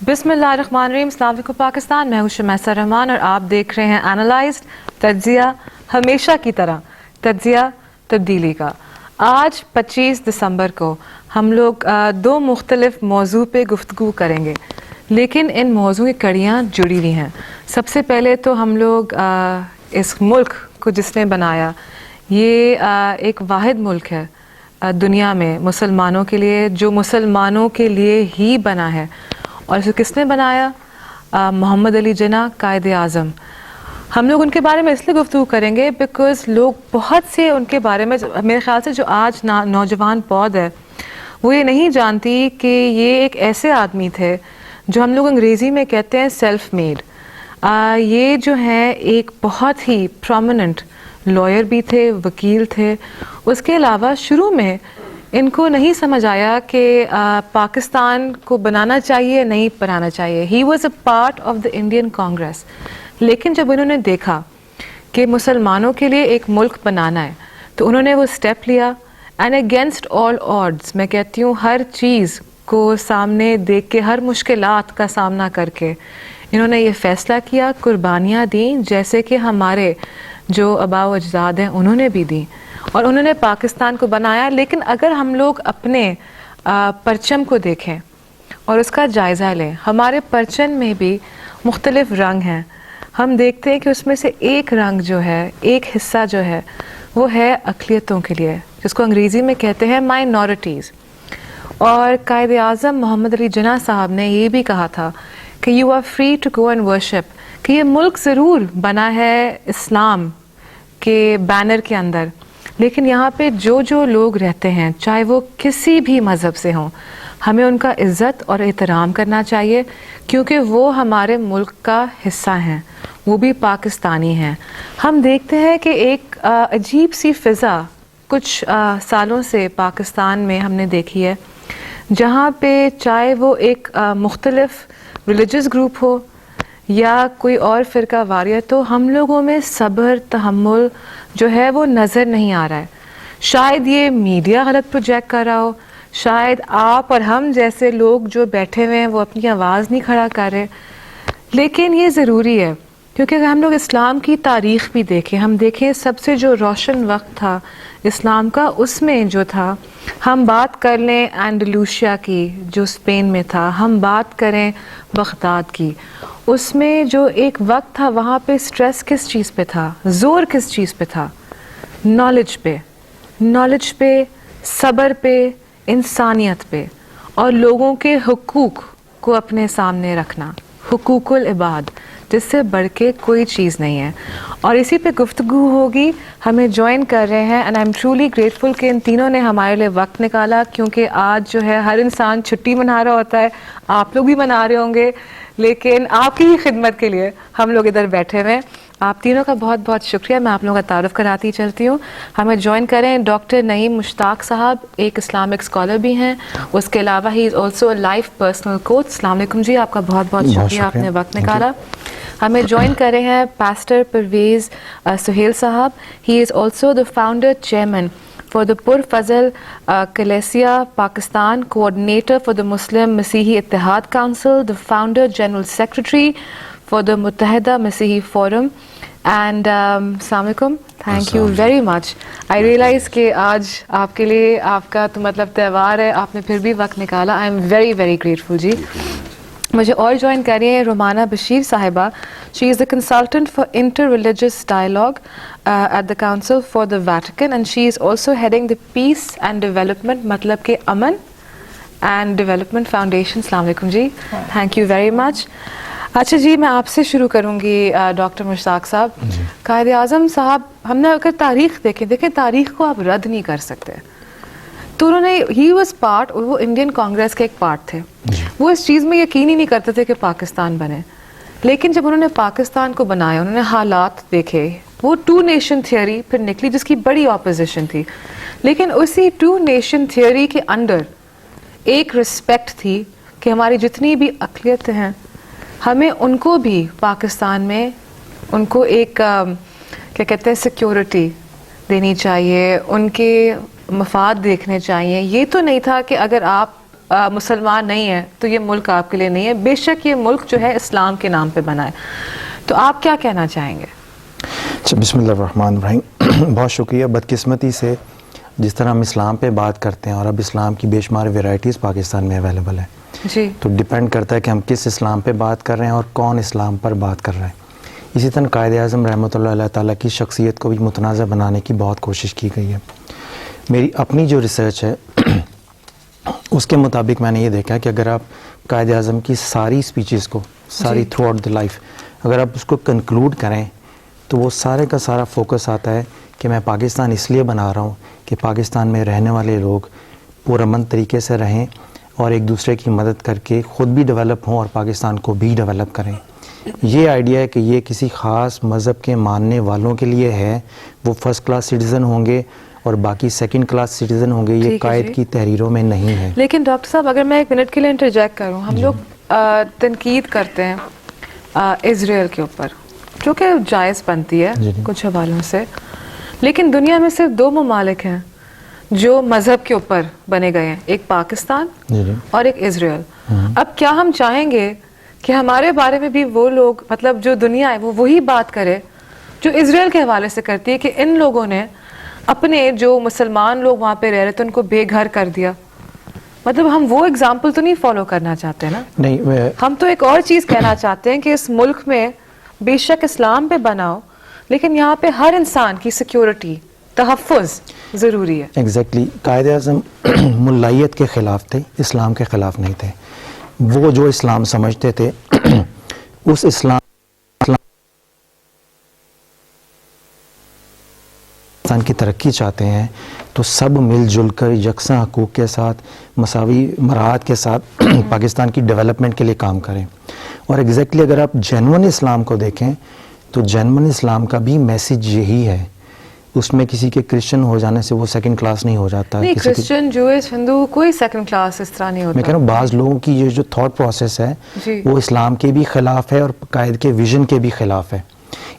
بسم اللہ الرحمن الرحیم. السلام علیکم پاکستان. میں ہوں شمیسہ رحمان اور آپ دیکھ رہے ہیں اینالائزڈ تجزیہ، ہمیشہ کی طرح تجزیہ تبدیلی کا. آج 25 دسمبر کو ہم لوگ دو مختلف موضوع پہ گفتگو کریں گے، لیکن ان موضوع کی کڑیاں جڑی ہوئی ہیں. سب سے پہلے تو ہم لوگ اس ملک کو جس نے بنایا، یہ ایک واحد ملک ہے دنیا میں مسلمانوں کے لیے، جو مسلمانوں کے لیے ہی بنا ہے. اور اسے کس نے بنایا؟ محمد علی جناح، قائد اعظم. ہم لوگ ان کے بارے میں اس لیے گفتگو کریں گے بیکاز لوگ بہت سے ان کے بارے میں، میرے خیال سے جو آج نوجوان پود ہے وہ یہ نہیں جانتی کہ یہ ایک ایسے آدمی تھے جو ہم لوگ انگریزی میں کہتے ہیں سیلف میڈ. یہ جو ہیں ایک بہت ہی پرومیننٹ لائر بھی تھے، وکیل تھے. اس کے علاوہ شروع میں ان کو نہیں سمجھ آیا کہ پاکستان کو بنانا چاہیے نہیں بنانا چاہیے. He was a part of the Indian Congress. لیکن جب انہوں نے دیکھا کہ مسلمانوں کے لیے ایک ملک بنانا ہے تو انہوں نے وہ اسٹیپ لیا اینڈ اگینسٹ آل آڈز. میں کہتی ہوں ہر چیز کو سامنے دیکھ کے، ہر مشکلات کا سامنا کر کے انہوں نے یہ فیصلہ کیا، قربانیاں دیں جیسے کہ ہمارے جو آباء و اجداد ہیں انہوں نے بھی دیں، اور انہوں نے پاکستان کو بنایا. لیکن اگر ہم لوگ اپنے پرچم کو دیکھیں اور اس کا جائزہ لیں، ہمارے پرچم میں بھی مختلف رنگ ہیں. ہم دیکھتے ہیں کہ اس میں سے ایک رنگ جو ہے، ایک حصہ جو ہے وہ ہے اقلیتوں کے لیے، جس کو انگریزی میں کہتے ہیں مائنورٹیز. اور قائد اعظم محمد علی جناح صاحب نے یہ بھی کہا تھا کہ you are free to go and worship, کہ یہ ملک ضرور بنا ہے اسلام کے بینر کے اندر، لیکن یہاں پہ جو لوگ رہتے ہیں چاہے وہ کسی بھی مذہب سے ہوں، ہمیں ان کا عزت اور احترام کرنا چاہیے کیونکہ وہ ہمارے ملک کا حصہ ہیں، وہ بھی پاکستانی ہیں. ہم دیکھتے ہیں کہ ایک عجیب سی فضا کچھ سالوں سے پاکستان میں ہم نے دیکھی ہے، جہاں پہ چاہے وہ ایک مختلف ریلیجس گروپ ہو یا کوئی اور فرقہ واریت ہو، ہم لوگوں میں صبر، تحمل جو ہے وہ نظر نہیں آ رہا ہے. شاید یہ میڈیا غلط پروجیکٹ کر رہا ہو، شاید آپ اور ہم جیسے لوگ جو بیٹھے ہوئے ہیں وہ اپنی آواز نہیں کھڑا کر رہے. لیکن یہ ضروری ہے کیونکہ اگر ہم لوگ اسلام کی تاریخ بھی دیکھیں، ہم دیکھیں سب سے جو روشن وقت تھا اسلام کا، اس میں جو تھا، ہم بات کر لیں اینڈلوشیا کی جو اسپین میں تھا، ہم بات کریں بغداد کی، اس میں جو ایک وقت تھا وہاں پہ سٹریس کس چیز پہ تھا، زور کس چیز پہ تھا؟ نالج پہ، صبر پہ، انسانیت پہ، اور لوگوں کے حقوق کو اپنے سامنے رکھنا، حقوق العباد، جس سے بڑھ کے کوئی چیز نہیں ہے. اور اسی پہ گفتگو ہوگی. ہمیں جوائن کر رہے ہیں and I am truly grateful کہ ان تینوں نے ہمارے لیے وقت نکالا، کیونکہ آج جو ہے ہر انسان چھٹی منا رہا ہوتا ہے، آپ لوگ بھی منا رہے ہوں گے، لیکن آپ کی ہی خدمت کے لیے ہم لوگ ادھر بیٹھے ہوئے. آپ تینوں کا بہت بہت شکریہ. میں آپ لوگوں کا تعارف کراتی چلتی ہوں. ہمیں جوائن کریں ڈاکٹر نعیم مشتاق صاحب، ایک اسلامک اسکالر بھی ہیں، اس کے علاوہ he is also a life پرسنل کوچ. السلام علیکم جی، آپ کا بہت بہت شکریہ، آپ نے وقت نکالا. ہمیں جوائن کر رہے ہیں pastor Parvez Sohail Sahab. He is also the founder chairman for the Pur Fazal Kalisiya Pakistan, coordinator for the Muslim Masihi Ittehad council, the founder general secretary for the Muttahida Masihi forum. And السلام علیکم، thank you very much. I realize کہ آج آپ کے لیے آپ کا تو مطلب تہوار ہے، آپ نے پھر بھی وقت نکالا. I am very very grateful جی. مجھے اور جوائن کر رہی ہیں Rumana Bashir Sahiba. She is a consultant for inter religious dialogue at the council for the Vatican and she is also heading the peace and development, مطلب کہ امن اینڈ ڈیولپمنٹ فاؤنڈیشن. السلام علیکم جی، تھینک یو ویری مچ. اچھا جی، میں آپ سے شروع کروں گی ڈاکٹر مشتاق صاحب. قائد اعظم صاحب، ہم نے اگر تاریخ دیکھیں تاریخ کو آپ رد نہیں کر سکتے. تو انہوں نے، ہی واز پارٹ، وہ انڈین کانگریس کے ایک پارٹ تھے، وہ اس چیز میں یقین ہی نہیں کرتے تھے کہ پاکستان بنے. لیکن جب انہوں نے پاکستان کو بنایا، انہوں نے حالات دیکھے، وہ ٹو نیشن تھیوری پھر نکلی جس کی بڑی اپوزیشن تھی. لیکن اسی ٹو نیشن تھیوری کے انڈر ایک رسپیکٹ تھی کہ ہماری جتنی بھی اقلیت ہیں ہمیں ان کو بھی پاکستان میں ان کو ایک کیا کہتے ہیں سیکیورٹی دینی چاہیے، ان کے مفاد دیکھنے چاہیے. یہ تو نہیں تھا کہ اگر آپ مسلمان نہیں ہیں تو یہ ملک آپ کے لیے نہیں ہے. بے شک یہ ملک جو ہے اسلام کے نام پہ بنا ہے. تو آپ کیا کہنا چاہیں گے؟ بسم اللہ الرحمن الرحیم. بہت شکریہ. بدقسمتی سے جس طرح ہم اسلام پہ بات کرتے ہیں اور اب اسلام کی بے شمار ویرائٹیز پاکستان میں اویلیبل ہیں جی، تو ڈیپینڈ کرتا ہے کہ ہم کس اسلام پہ بات کر رہے ہیں اور کون اسلام پر بات کر رہے ہیں. اسی طرح قائد اعظم رحمۃ اللہ تعالیٰ کی شخصیت کو بھی متنازع بنانے کی بہت کوشش کی گئی ہے. میری اپنی جو ریسرچ ہے اس کے مطابق میں نے یہ دیکھا کہ اگر آپ قائد اعظم کی ساری اسپیچز کو ساری تھرو آؤٹ دی لائف اگر آپ اس کو کنکلوڈ کریں تو وہ سارے کا سارا فوکس آتا ہے کہ میں پاکستان اس لیے بنا رہا ہوں کہ پاکستان میں رہنے والے لوگ پرامن طریقے سے رہیں اور ایک دوسرے کی مدد کر کے خود بھی ڈیولپ ہوں اور پاکستان کو بھی ڈیولپ کریں. یہ آئیڈیا ہے کہ یہ کسی خاص مذہب کے ماننے والوں کے لیے ہے, وہ فرسٹ کلاس سٹیزن ہوں گے اور باقی سیکنڈ کلاس سٹیزن ہوں گے, یہ قائد کی تحریروں میں نہیں ہے. لیکن ڈاکٹر صاحب اگر میں ایک منٹ کے لیے انٹرجیکٹ کروں, ہم لوگ تنقید کرتے ہیں اسرائیل کے اوپر جو کہ جائز بنتی ہے کچھ حوالوں سے, لیکن دنیا میں صرف 2 ممالک ہیں جو مذہب کے اوپر بنے گئے ہیں, ایک پاکستان اور ایک اسرائیل. اب کیا ہم چاہیں گے کہ ہمارے بارے میں بھی وہ لوگ, مطلب جو دنیا ہے وہ وہی بات کرے جو اسرائیل کے حوالے سے کرتی ہے کہ ان لوگوں نے اپنے جو مسلمان لوگ وہاں پہ رہ رہے تھے ان کو بے گھر کر دیا؟ مطلب ہم وہ اگزامپل تو نہیں فالو کرنا چاہتے نا. نہیں, ہم تو ایک اور چیز کہنا چاہتے ہیں کہ اس ملک میں بے شک اسلام پہ بناؤ لیکن یہاں پہ ہر انسان کی سیکیورٹی, تحفظ ضروری ہے. ایگزیکٹلی. قائد اعظم ملائیت کے خلاف تھے, اسلام کے خلاف نہیں تھے. وہ جو اسلام سمجھتے تھے اس اسلام کی ترقی چاہتے ہیں تو سب مل جل کر یکساں حقوق کے ساتھ مساوی مراعات کے ساتھ پاکستان کی ڈیولپمنٹ کے لیے کام کریں. اور ایگزیکٹلی اگر آپ جینون اسلام کو دیکھیں تو جینون اسلام کا بھی میسیج یہی ہے, اس میں کسی کے کرسچن ہو جانے سے وہ سیکنڈ کلاس نہیں ہو جاتا. نہیں, کرسچن, جوئش, ہندو کوئی سیکنڈ کلاس اس طرح نہیں ہوتا. میں کہہ رہا ہوں بعض لوگوں کی یہ جو تھاٹ پروسیس ہے وہ اسلام کے بھی خلاف ہے اور قائد کے ویژن کے بھی خلاف ہے.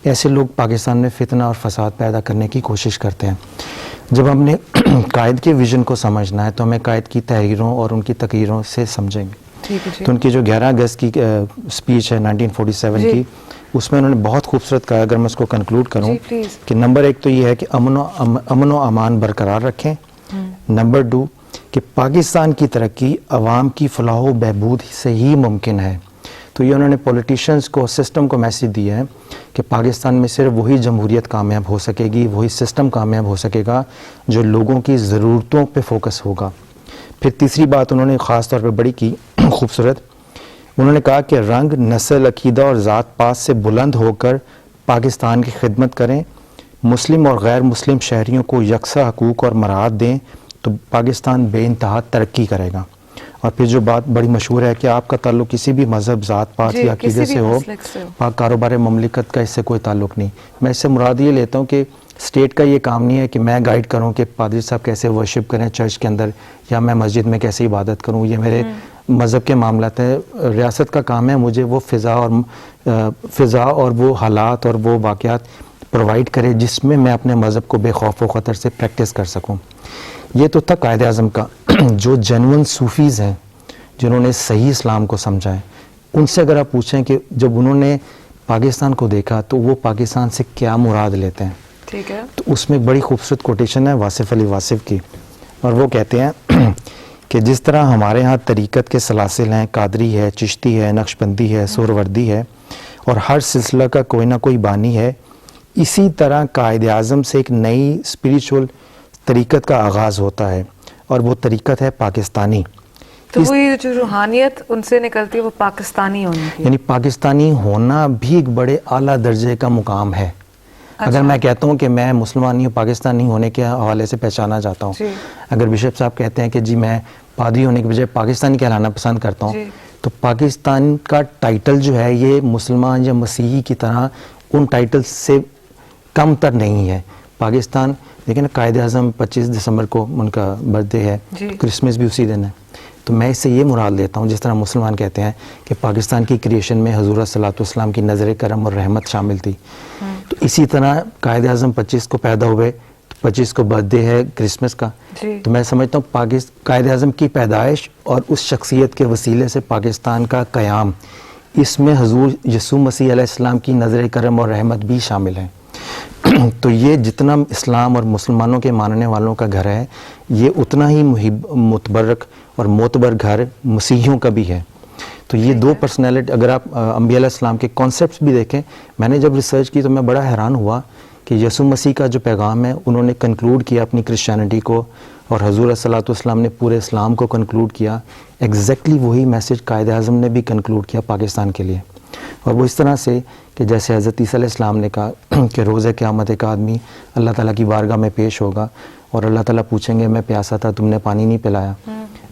ایسے لوگ پاکستان میں فتنہ اور فساد پیدا کرنے کی کوشش کرتے ہیں. جب ہم نے قائد کے ویژن کو سمجھنا ہے تو ہمیں قائد کی تحریروں اور ان کی تقریروں سے سمجھیں گے. تو ان کی جو 11 اگست کی اسپیچ ہے 1947 کی, اس میں انہوں نے بہت خوبصورت کہا, اگر میں اس کو کنکلوڈ کروں کہ نمبر 1 تو یہ ہے کہ امن و امان برقرار رکھیں. نمبر 2 کہ پاکستان کی ترقی عوام کی فلاح و بہبود سے ہی ممکن ہے. تو یہ انہوں نے پولیٹیشنز کو, سسٹم کو میسیج دیا ہے کہ پاکستان میں صرف وہی جمہوریت کامیاب ہو سکے گی, وہی سسٹم کامیاب ہو سکے گا جو لوگوں کی ضرورتوں پہ فوکس ہوگا. پھر تیسری بات انہوں نے خاص طور پہ بڑی کی خوبصورت, انہوں نے کہا کہ رنگ, نسل, عقیدہ اور ذات پات سے بلند ہو کر پاکستان کی خدمت کریں, مسلم اور غیر مسلم شہریوں کو یکساں حقوق اور مراعات دیں تو پاکستان بے انتہا ترقی کرے گا. اور پھر جو بات بڑی مشہور ہے کہ آپ کا تعلق کسی بھی مذہب, ذات پات یا عقیدے سے ہو, پاک کاروبار مملکت کا اس سے کوئی تعلق نہیں. میں اس سے مراد یہ لیتا ہوں کہ اسٹیٹ کا یہ کام نہیں ہے کہ میں گائیڈ کروں کہ پادری صاحب کیسے ورشپ کریں چرچ کے اندر, یا میں مسجد میں کیسے عبادت کروں, یہ میرے مذہب کے معاملات ہیں. ریاست کا کام ہے مجھے وہ فضا اور وہ حالات اور وہ واقعات پرووائڈ کرے جس میں میں اپنے مذہب کو بے خوف و خطر سے پریکٹس کر سکوں. یہ تو تھا قائد اعظم کا. جو جینون صوفیز ہیں جنہوں نے صحیح اسلام کو سمجھا ہے, ان سے اگر آپ پوچھیں کہ جب انہوں نے پاکستان کو دیکھا تو وہ پاکستان سے کیا مراد لیتے ہیں, ٹھیک ہے, تو اس میں ایک بڑی خوبصورت کوٹیشن ہے واصف علی واصف کی, اور وہ کہتے ہیں کہ جس طرح ہمارے ہاں طریقت کے سلاسل ہیں, قادری ہے, چشتی ہے, نقشبندی ہے, سہروردی ہے, اور ہر سلسلہ کا کوئی نہ کوئی بانی ہے, اسی طرح قائد اعظم سے ایک نئی اسپریچول طریقت کا آغاز ہوتا ہے اور وہ طریقت ہے پاکستانی. تو وہ یہ جو روحانیت ان سے نکلتی ہے وہ پاکستانی ہونے کی, یعنی پاکستانی ہونا بھی ایک بڑے اعلیٰ درجے کا مقام ہے. اگر میں کہتا ہوں کہ میں مسلمانی ہوں, پاکستانی ہونے کے حوالے سے پہچانا چاہتا ہوں, اگر بشپ صاحب کہتے ہیں کہ جی میں پادری ہونے کے بجائے پاکستانی کہلانا پسند کرتا ہوں, تو پاکستان کا ٹائٹل جو ہے یہ مسلمان یا مسیحی کی طرح ان ٹائٹل سے کم تر نہیں ہے. پاکستان لیکن قائد اعظم 25 دسمبر کو ان کا برتھ ڈے ہے, کرسمس بھی اسی دن ہے, تو میں اس سے یہ مراد لیتا ہوں جس طرح مسلمان کہتے ہیں کہ پاکستان کی کریشن میں حضور صلی اللہ علیہ وسلم کی نظر کرم اور رحمت شامل تھی, تو اسی طرح قائد اعظم 25 کو پیدا ہوئے, تو 25 کو برتھ ڈے ہے کرسمس کا. تو میں سمجھتا ہوں قائد اعظم کی پیدائش اور اس شخصیت کے وسیلے سے پاکستان کا قیام, اس میں حضور یسوع مسیح علیہ السلام کی نظر کرم اور رحمت بھی شامل ہے. تو یہ جتنا اسلام اور مسلمانوں کے ماننے والوں کا گھر ہے, یہ اتنا ہی متبرک اور معتبر گھر مسیحیوں کا بھی ہے. تو یہ دو پرسنالٹی, اگر آپ انبیاء علیہ السلام کے کانسیپٹس بھی دیکھیں, میں نے جب ریسرچ کی تو میں بڑا حیران ہوا کہ یسوع مسیح کا جو پیغام ہے انہوں نے کنکلوڈ کیا اپنی کرسچینٹی کو, اور حضور صلی اللہ علیہ وسلم نے پورے اسلام کو کنکلوڈ کیا. ایگزیکٹلی وہی میسج قائد اعظم نے بھی کنکلوڈ کیا پاکستان کے لیے, اور وہ اس طرح سے کہ جیسے حضرت عیسیٰ علیہ السلام نے کہا کہ روز قیامت ایک آدمی اللہ تعالیٰ کی بارگاہ میں پیش ہوگا اور اللہ تعالیٰ پوچھیں گے میں پیاسا تھا تم نے پانی نہیں پلایا,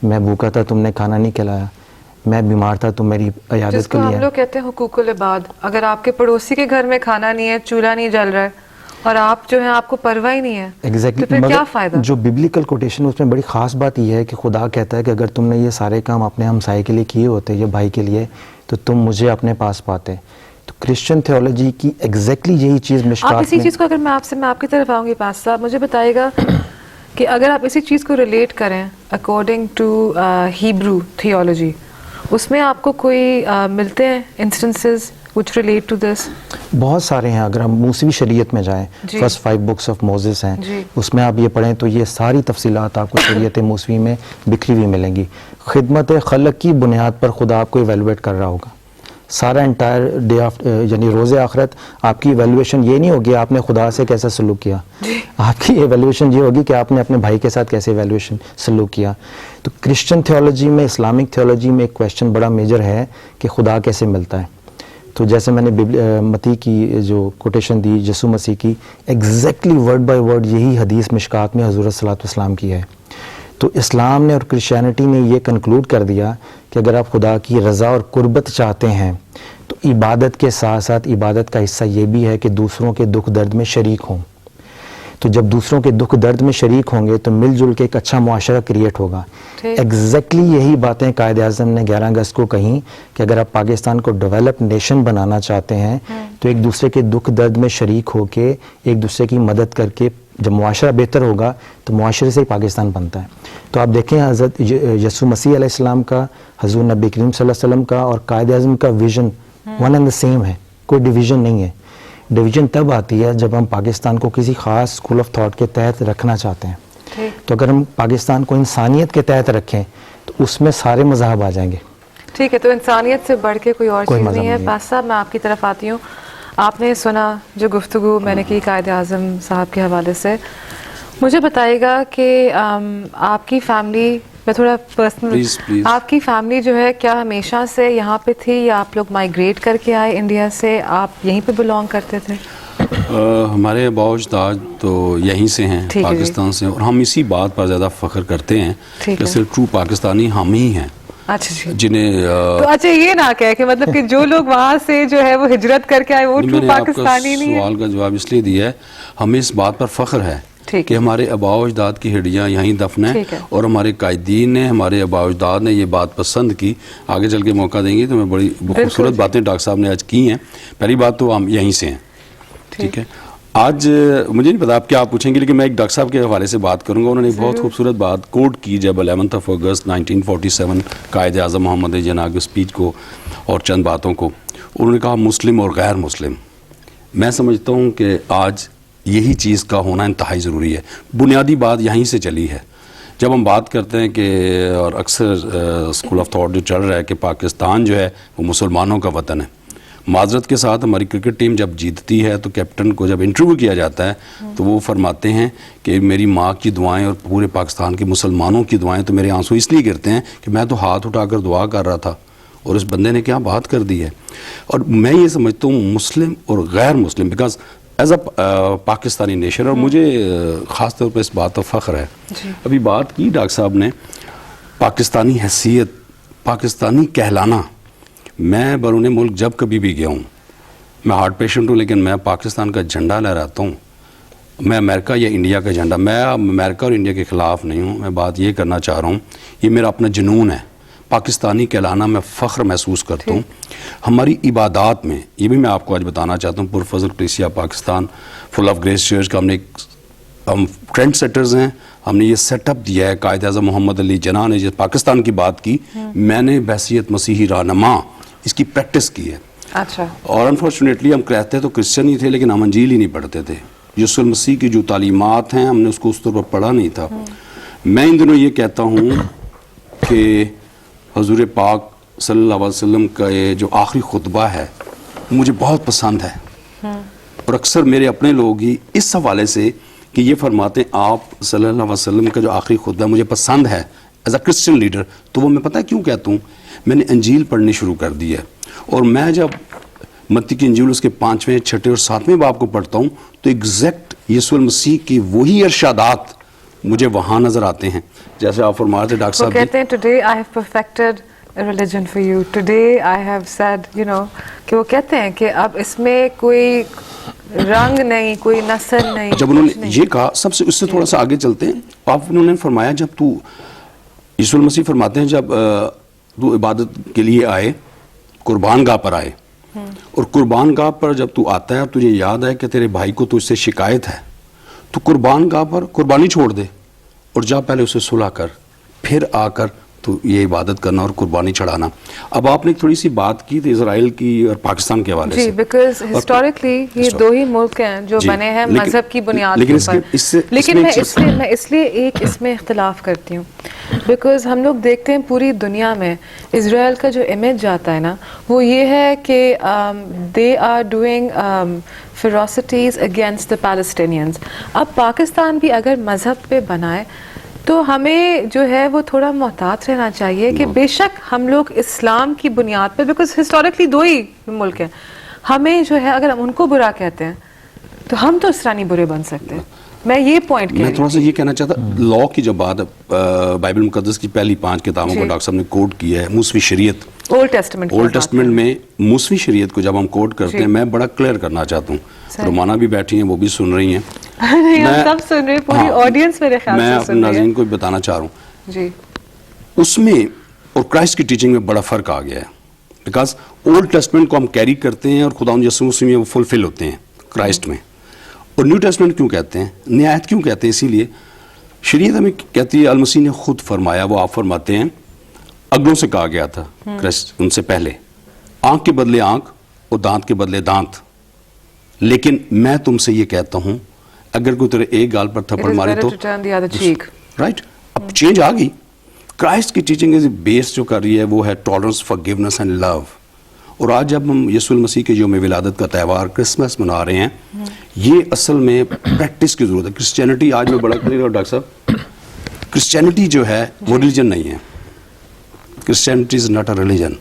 میں بھوکا تھا تم نے کھانا نہیں کھلایا, میں بیمار تھا تم میری عیادت کے لیے. ہم لوگ کہتے ہیں حقوق العباد, اگر آپ کے پڑوسی کے گھر میں کھانا نہیں ہے, چولہا نہیں جل رہا ہے, اور آپ جو ہے آپ کو پرواہ ہی نہیں ہے, ایگزیکٹلی, تو پھر کیا فائدہ؟ جو ببلیکل کوٹیشن اس میں بڑی خاص بات یہ ہے کہ خدا کہتا ہے کہ اگر تم نے یہ سارے کام اپنے ہمسائے کے لیے کیے ہوتے, یہ بھائی کے لیے, تو تم مجھے اپنے پاس پاتے. تو کرسچن تھیولوجی کی ایگزیکٹلی یہی چیز مشکات میں. آپ اسی چیز کو, اگر میں آپ کی طرف آؤں گی پاس صاحب, مجھے بتائے گا کہ اگر آپ اسی چیز کو ریلیٹ کریں اکارڈنگ ٹو ہیبرو تھیولوجی, اس میں آپ کو کوئی ملتے ہیں instances which relate to this؟ بہت سارے ہیں. اگر ہم موسوی شریعت میں جائیں, فرسٹ 5 بکس آف موزس ہیں, اس میں آپ یہ پڑھیں تو یہ ساری تفصیلات آپ کو شریعت موسوی میں بکھری ہوئی ملیں گی. خدمت خلق کی بنیاد پر خدا آپ کو ایویلویٹ کر رہا ہوگا. سارا انٹائر ڈے آف یعنی روز آخرت آپ کی ایویلویشن یہ نہیں ہوگی آپ نے خدا سے کیسا سلوک کیا, آپ کی ایویلویشن یہ ہوگی کہ آپ نے اپنے بھائی کے ساتھ کیسے ایویلویشن سلوک کیا. تو کرسچن تھیولوجی میں, اسلامک تھیولوجی میں ایک کویشچن بڑا میجر ہے کہ خدا کیسے ملتا ہے. تو جیسے میں نے متی کی جو کوٹیشن دی یسوع مسیح کی, ایگزیکٹلی ورڈ بائی ورڈ یہی حدیث مشکات میں حضور صلی اللہ علیہ وسلم کی ہے. تو اسلام نے اور کرسچینٹی نے یہ کنکلوڈ کر دیا کہ اگر آپ خدا کی رضا اور قربت چاہتے ہیں تو عبادت کے ساتھ ساتھ عبادت کا حصہ یہ بھی ہے کہ دوسروں کے دکھ درد میں شریک ہوں. تو جب دوسروں کے دکھ درد میں شریک ہوں گے تو مل جل کے ایک اچھا معاشرہ کریٹ ہوگا. ایگزیکٹلی یہی باتیں قائد اعظم نے 11 اگست کو کہیں کہ اگر آپ پاکستان کو ڈیولپ نیشن بنانا چاہتے ہیں تو ایک دوسرے کے دکھ درد میں شریک ہو کے ایک دوسرے کی مدد کر کے جب معاشرہ بہتر ہوگا تو معاشرے سے ہی پاکستان بنتا ہے. تو آپ دیکھیں حضرت یسوع مسیح علیہ السلام کا, حضور نبی کریم صلی اللہ علیہ وسلم کا اور قائد اعظم کا vision one and the same ہے, کوئی ڈویژن نہیں ہے. ڈویژن تب آتی ہے جب ہم پاکستان کو کسی خاص اسکول آف تھاٹ کے تحت رکھنا چاہتے ہیں. تو اگر ہم پاکستان کو انسانیت کے تحت رکھیں تو اس میں سارے مذاہب آ جائیں گے. ٹھیک ہے, تو انسانیت سے بڑھ کے کوئی اور چیز نہیں ہے. پاس صاحب میں آپ کی طرف آتی ہوں. آپ نے سنا جو گفتگو میں نے کی قائد اعظم صاحب کے حوالے سے, مجھے بتائے گا کہ آپ کی فیملی, میں تھوڑا پرسنل, آپ کی فیملی جو ہے کیا ہمیشہ سے یہاں پہ تھی یا آپ لوگ مائیگریٹ کر کے آئے انڈیا سے, آپ یہیں پہ بلانگ کرتے تھے؟ ہمارے آباء و اجداد تو یہیں سے ہیں, پاکستان سے, اور ہم اسی بات پر زیادہ فخر کرتے ہیں کہ صرف ٹرو پاکستانی ہم ہی ہیں. اچھا جنہیں تو اچھا یہ نہ کہے کہ مطلب کہ جو لوگ وہاں سے جو ہے وہ ہجرت کر کے آئے وہ ٹرو پاکستانی نہیں ہے. سوال کا جواب اس لیے دیا ہے, ہمیں اس بات پر فخر ہے کہ ہمارے آباء و اجداد کی ہڈیاں یہیں دفن ہیں, اور ہمارے قائدین نے, ہمارے آباء و اجداد نے یہ بات پسند کی. آگے چل کے موقع دیں گے تو میں بڑی خوبصورت باتیں ڈاکٹر صاحب نے آج کی ہیں. پہلی بات تو ہم یہیں سے ہیں. ٹھیک ہے, آج مجھے نہیں پتا آپ کیا پوچھیں گے, لیکن میں ایک ڈاکٹر صاحب کے حوالے سے بات کروں گا. انہوں نے ایک بہت خوبصورت بات کوٹ کی جب 11 اگست 1947 قائد اعظم محمد علی جناح کی اسپیچ کو اور چند باتوں کو. انہوں نے کہا مسلم اور غیر مسلم. میں سمجھتا ہوں کہ آج یہی چیز کا ہونا انتہائی ضروری ہے. بنیادی بات یہیں سے چلی ہے. جب ہم بات کرتے ہیں کہ, اور اکثر اسکول آف تھاٹ جو چل رہا ہے کہ پاکستان جو ہے وہ مسلمانوں کا وطن ہے. معذرت کے ساتھ ہماری کرکٹ ٹیم جب جیتتی ہے تو کیپٹن کو جب انٹرویو کیا جاتا ہے تو وہ فرماتے ہیں کہ میری ماں کی دعائیں اور پورے پاکستان کے مسلمانوں کی دعائیں تو میرے آنسو اس لیے گرتے ہیں کہ میں تو ہاتھ اٹھا کر دعا کر رہا تھا اور اس بندے نے کیا بات کر دی ہے. اور میں یہ سمجھتا ہوں مسلم اور غیر مسلم, because as a Pakistani nation, اور مجھے خاص طور پر اس بات کا فخر ہے. ابھی بات کی ڈاکٹر صاحب نے پاکستانی حیثیت, پاکستانی کہلانا. میں بیرون ملک جب کبھی بھی گیا ہوں, میں ہارٹ پیشنٹ ہوں لیکن میں پاکستان کا جھنڈا لہراتا ہوں. میں امریکہ یا انڈیا کا جھنڈا, میں امریکہ اور انڈیا کے خلاف نہیں ہوں. میں بات یہ کرنا چاہ رہا ہوں, یہ میرا اپنا جنون ہے. پاکستانی کہلانا میں فخر محسوس کرتا ہوں. ہماری عبادات میں, یہ بھی میں آپ کو آج بتانا چاہتا ہوں, پرفضل کلیسیا Pakistan full of grace church کا ہم نے ایک ہم ٹرینڈ سیٹرز ہیں, ہم نے یہ سیٹ اپ دیا ہے. قائد اعظم محمد علی جناح نے جس پاکستان کی بات کی, میں نے بحیثیت مسیحی رہنما اس کی پریکٹس کی ہے. اچھا. اور انفارچونیٹلی ہم کہتے تو کرسچن ہی تھے, لیکن ہم انجیل ہی نہیں پڑھتے تھے. یسوع المسیح کی جو تعلیمات ہیں ہم نے اس کو اس طور پر پڑھا نہیں تھا. میں ان دنوں یہ کہتا ہوں کہ حضور پاک صلی اللہ علیہ وسلم کا یہ جو آخری خطبہ ہے مجھے بہت پسند ہے, اور اکثر میرے اپنے لوگ ہی اس حوالے سے کہ یہ فرماتے ہیں آپ صلی اللہ علیہ وسلم کا جو آخری خطبہ مجھے پسند ہے ایز اے کرسچن لیڈر, تو وہ میں پتہ ہے کیوں کہتا ہوں, میں نے انجیل پڑھنی شروع کر دی ہے, اور میں جب متی کی انجیل اس کے 5ویں 6 اور 7ویں باب کو پڑھتا ہوں تو ایگزیکٹ یسوع المسیح کی وہی ارشادات مجھے وہاں نظر آتے ہیں. جیسے آپ فرما رہے تھے ڈاکٹر صاحب, وہ کہتے ہیں today I have perfected religion for you, today I have said you know, کہ وہ کہتے ہیں کہ اب اس میں کوئی رنگ نہیں, کوئی نسل نہیں. جب انہوں نے یہ کہا, سب سے اس سے تھوڑا سا آگے چلتے ہیں, انہوں نے فرمایا جب تو یسوع المسیح فرماتے ہیں جب تو عبادت کے لیے آئے, قربان گاہ پر آئے, اور قربان گاہ پر جب تو آتا ہے تجھے یاد ہے کہ تیرے بھائی کو تو اس سے شکایت ہے, تو قربان گاہ پر قربانی چھوڑ دے اور جا پہلے اسے صلح کر, پھر آ کر تو یہ عبادت کرنا اور قربانی چڑھانا. اب آپ نے تھوڑی سی بات کی تھی اسرائیل کی اور پاکستان کے حوالے سے. جی, بیکاز ہسٹوریکلی یہ دو ہی ملک ہیں جو بنے ہیں مذہب کی بنیاد پر. لیکن میں اس لیے ایک اس میں اختلاف کرتی ہوں, بیکاز ہم لوگ دیکھتے ہیں پوری دنیا میں اسرائیل کا جو امیج جاتا ہے نا, وہ یہ ہے کہ they are doing ferocities against the Palestinians. اب پاکستان بھی اگر مذہب پہ بنائے تو ہمیں جو ہے وہ تھوڑا محتاط رہنا چاہیے کہ بے شک ہم لوگ اسلام کی بنیاد پہ, بیکاز ہسٹوریکلی دو ہی ملک ہیں, ہمیں جو ہے اگر ہم ان کو برا کہتے ہیں تو ہم تو اس طرح نہیں برے بن سکتے. میں یہ پوائنٹ میں تھوڑا سا یہ کہنا چاہتا, لا کی جب بات بائبل مقدس کی پہلی 5 کتابوں کو ڈاکٹر صاحب نے کوٹ کیا ہے, موسوی شریعت, اولڈ ٹیسٹمنٹ میں موسوی شریعت کو جب ہم کوٹ کرتے ہیں, میں بڑا کلیئر کرنا چاہتا ہوں, رومانہ بھی بیٹھی ہیں, وہ بھی سن رہی ہیں, سب سن رہے ہیں, پوری آڈینس میرے خیال سے میں اپنے ناظرین کو بتانا چاہ رہا ہوں جی, اس میں اور کرائسٹ کی ٹیچنگ میں بڑا فرق آ گیا ہے. بیکاز اولڈ ٹیسٹمنٹ کو ہم کیری کرتے ہیں اور خدا یسوع مسیح میں وہ فلفل ہوتے ہیں کرائسٹ میں, اور نیو ٹیسٹمنٹ کیوں کہتے ہیں, نہایت کیوں کہتے ہیں, اسی لیے شریعت ہمیں کہتی ہے المسیح نے خود فرمایا, وہ آپ فرماتے ہیں اگلوں سے کہا گیا تھا کرسٹ ان سے پہلے, آنکھ کے بدلے آنکھ اور دانت کے بدلے دانت, لیکن میں تم سے یہ کہتا ہوں اگر کوئی تیرے ایک گال پر تھپڑ مارے تو رائٹ. اب چینج آ گئی. کرائسٹ کی ٹیچنگ بیس جو کر رہی ہے وہ ہے ٹالرنس, فارگیونیس اینڈ لو. اور آج جب ہم یسوع المسیح کے یوم ولادت کا تہوار کرسمس منا رہے ہیں, یہ اصل میں پریکٹس کی ضرورت ہے. کرسچینٹی آج میں بڑا کلیئر ہوں ڈاکٹر صاحب, کرسچینٹی جو ہے وہ ریلیجن نہیں ہے. Christianity is not a religion,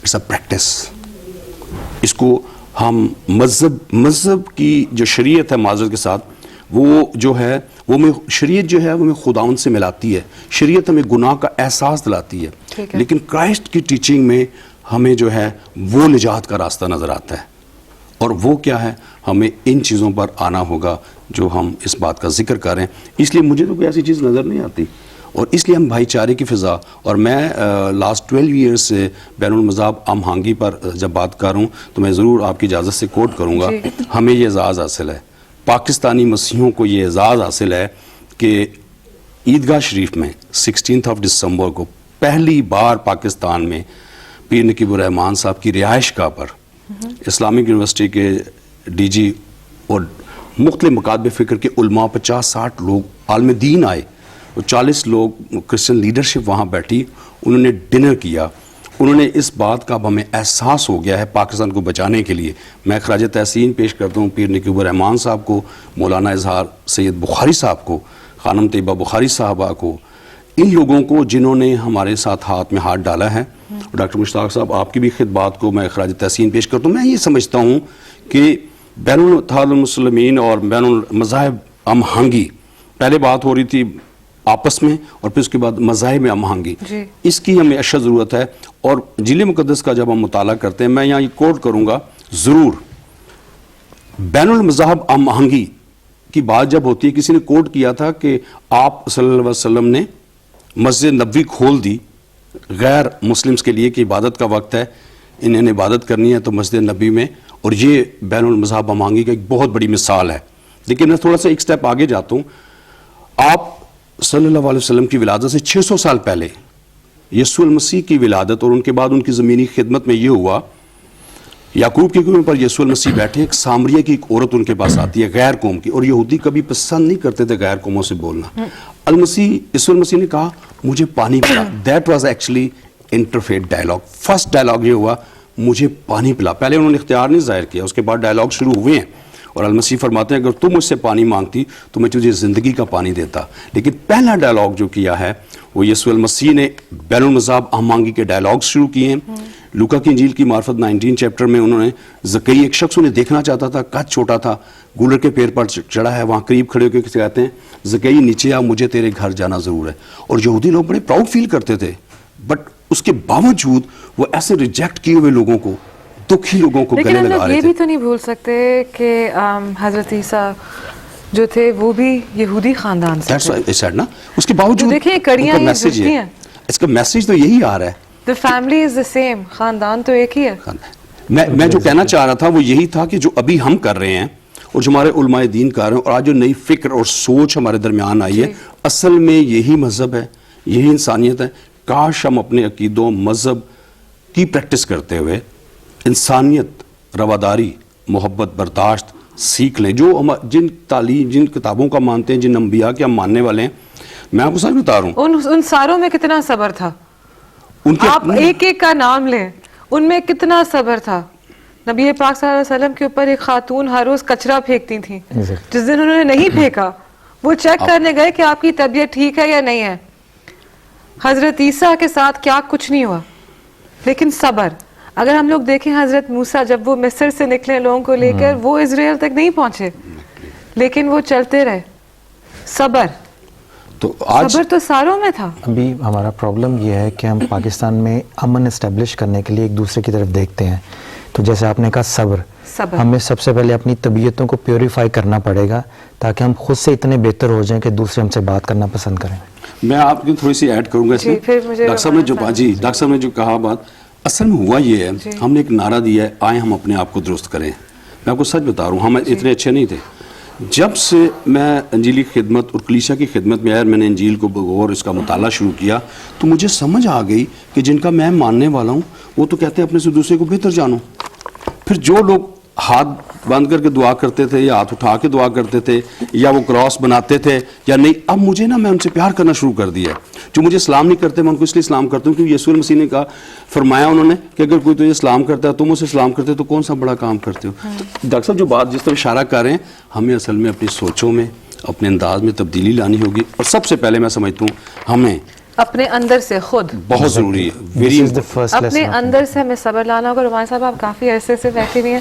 it's a practice. اس کو ہم مذہب کی جو شریعت ہے معذرت کے ساتھ, وہ جو ہے وہ میں شریعت جو ہے وہ ہمیں خداوند سے ملاتی ہے, شریعت ہمیں گناہ کا احساس دلاتی ہے, لیکن کرائسٹ کی ٹیچنگ میں ہمیں جو ہے وہ نجات کا راستہ نظر آتا ہے. اور وہ کیا ہے, ہمیں ان چیزوں پر آنا ہوگا جو ہم اس بات کا ذکر کر رہے ہیں. اس لیے مجھے تو کوئی ایسی چیز نظر نہیں آتی, اور اس لیے ہم بھائی چارے کی فضا, اور میں لاسٹ 12 ایئرس سے بین المذہب ہم آہنگی پر جب بات کر رہا ہوں تو میں ضرور آپ کی اجازت سے کوٹ کروں گا. ہمیں یہ اعزاز حاصل ہے, پاکستانی مسیحیوں کو یہ اعزاز حاصل ہے کہ عیدگاہ شریف میں 16 دسمبر کو پہلی بار پاکستان میں پیر نقیب الرحمان صاحب کی رہائش گاہ پر اسلامک یونیورسٹی کے ڈی جی اور مختلف مکاتب فکر کے علماء 50-60 لوگ عالم دین آئے, اور 40 لوگ کرسچن لیڈرشپ وہاں بیٹھی, انہوں نے ڈنر کیا. انہوں نے اس بات کا اب ہمیں احساس ہو گیا ہے پاکستان کو بچانے کے لیے. میں خراج تحسین پیش کرتا ہوں پیر نقیب الرحمان صاحب کو, مولانا اظہار سید بخاری صاحب کو, خانم طیبہ بخاری صاحبہ کو, ان لوگوں کو جنہوں نے ہمارے ساتھ ہاتھ میں ہاتھ ڈالا ہے. ڈاکٹر مشتاق صاحب آپ کی بھی خدمات کو میں خراج تحسین پیش کرتا ہوں. میں یہ سمجھتا ہوں کہ بین الاتحاد المسلمین اور بین المذاہب ہم آہنگی, پہلے بات ہو رہی تھی آپس میں اور پھر اس کے بعد مذاہب میں ہم آہنگی, اس کی ہمیں اشد ضرورت ہے. اور انجیل مقدس کا جب ہم مطالعہ کرتے ہیں, میں یہاں یہ کوٹ کروں گا ضرور, بین المذاہب ہم آہنگی کی بات جب ہوتی ہے, کسی نے کوٹ کیا تھا کہ آپ صلی اللہ علیہ وسلم نے مسجد نبوی کھول دی غیر مسلمس کے لیے کہ عبادت کا وقت ہے, انہیں عبادت کرنی ہے تو مسجد نبوی میں, اور یہ بین المذاہب ہم آہنگی کا ایک بہت بڑی مثال ہے. لیکن میں تھوڑا سا ایک سٹیپ آگے جاتا ہوں. آپ صلی اللہ علیہ وسلم کی ولادت سے 600 سال پہلے یسوع المسیح کی ولادت اور ان کے بعد ان کی زمینی خدمت میں یہ ہوا، یعقوب کی کنویں پر یسوع المسیح بیٹھے، ایک سامریہ کی ایک عورت ان کے پاس آتی ہے غیر قوم کی، اور یہودی کبھی پسند نہیں کرتے تھے غیر قوموں سے بولنا. یسوع المسیح نے کہا مجھے پانی پلا. That was actually interfaith dialogue. First dialogue یہ ہوا مجھے پانی پلا. پہلے انہوں نے اختیار نہیں ظاہر کیا، اس کے بعد ڈائلاگ شروع ہوئے ہیں، اور المسیح فرماتے ہیں اگر تم مجھ سے پانی مانگتی تو میں تجھے زندگی کا پانی دیتا. لیکن پہلا ڈائلاگ جو کیا ہے وہ یسوع المسیح نے بین المذاہب ہمانگی کے ڈائلاگ شروع کیے ہیں. لوکا کی انجیل کی معرفت 19 چیپٹر میں انہوں نے زکئی، ایک شخص انہیں دیکھنا چاہتا تھا، قد چھوٹا تھا، گولر کے پیر پر چڑھا ہے، وہاں قریب کھڑے ہو کے کہتے ہیں زکئی نیچے آ، مجھے تیرے گھر جانا ضرور ہے. اور یہودی لوگ بڑے پراؤڈ فیل کرتے تھے، بٹ اس کے باوجود وہ ایسے ریجیکٹ کیے ہوئے لوگوں کو، دکھی لوگوں کو گلے لگا رہے تھے. یہ بھی تو نہیں بھول سکتے کہ حضرت عیسیٰ جو تھے وہ بھی یہودی خاندان سے تھے. اس کے باوجود دیکھیں کڑیاں یہ جڑتی ہیں، اس کا میسج تو یہی آ رہا ہے. The family is the same. خاندان تو ایک ہی ہے. میں جو کہنا چاہ رہا تھا وہ یہی تھا کہ جو ابھی ہم کر رہے ہیں اور جو ہمارے علماء دین کر رہے ہیں، اور آج جو نئی فکر اور سوچ ہمارے درمیان آئی ہے، اصل میں یہی مذہب ہے، یہی انسانیت ہے. کاش ہم اپنے عقیدوں، مذہب کی پریکٹس کرتے ہوئے انسانیت، رواداری، محبت، برداشت سیکھ لیں. جو جن تعلیم، جن کتابوں کا مانتے ہیں، جن انبیاء کے ہم ماننے والے ہیں. میں آپ کو سچ بتا رہا ہوں ان ساروں میں کتنا صبر تھا. آپ ایک ایک کا نام لیں، ان میں کتنا صبر تھا. نبی پاک صلی اللہ علیہ وسلم کے اوپر ایک خاتون ہر روز کچرا پھینکتی تھیں. جس دن انہوں نے نہیں پھینکا، وہ چیک کرنے گئے کہ آپ کی طبیعت ٹھیک ہے یا نہیں ہے. حضرت عیسیٰ کے ساتھ کیا کچھ نہیں ہوا، لیکن صبر. اگر ہم لوگ دیکھیں حضرت موسیٰ جب وہ مصر سے نکلے لوگوں کو لے کر، وہ اسرائیل تک نہیں پہنچے، لیکن وہ چلتے رہے. صبر تو ساروں میں تھا. ابھی ہمارا پرابلم یہ ہے کہ ہم پاکستان میں امن اسٹیبلش کرنے کے لیے ایک دوسرے کی طرف دیکھتے ہیں. تو جیسے آپ نے کہا صبر، ہمیں سب سے پہلے اپنی طبیعتوں کو پیوریفائی کرنا پڑے گا تاکہ ہم خود سے اتنے بہتر ہو جائیں کہ دوسرے ہم سے بات کرنا پسند کریں. میں آپ کی تھوڑی سی ایڈ کروں گا اس میں. ڈاکٹر صاحب نے جو کہا بات، اصل میں ہوا یہ ہے، ہم نے ایک نعرہ دیا ہے آئیں ہم اپنے آپ کو درست کریں. میں آپ کو سچ بتا رہا ہوں، ہم اتنے اچھے نہیں تھے. جب سے میں انجیلی خدمت اور کلیسا کی خدمت میں آیا، میں نے انجیل کو بغور اس کا مطالعہ شروع کیا، تو مجھے سمجھ آ گئی کہ جن کا میں ماننے والا ہوں وہ تو کہتے ہیں اپنے سے دوسرے کو بہتر جانو. پھر جو لوگ ہاتھ بند کر کے دعا کرتے تھے یا ہاتھ اٹھا کے دعا کرتے تھے یا وہ کراس بناتے تھے یا نہیں، اب مجھے میں ان سے پیار کرنا شروع کر دیا. جو مجھے اسلام نہیں کرتے میں ان کو اس لیے اسلام کرتا ہوں کیونکہ یسوع مسیح نے کہا، فرمایا انہوں نے کہ اگر کوئی تجھے اسلام کرتا ہے تم اسے اسلام کرتے تو کون سا بڑا کام کرتے ہو. ڈاکٹر صاحب جو بات جس طرح اشارہ کر رہے ہیں، ہمیں اصل میں اپنی سوچوں میں، اپنے انداز میں تبدیلی لانی ہوگی. اور سب سے پہلے میں سمجھتا ہوں ہمیں اپنے اندر سے خود بہت ضروری ہے، اپنے اندر سے ہمیں صبر لانا ہوگا. رمان صاحب آپ کافی عرصے سے بیٹھے ہوئے ہیں،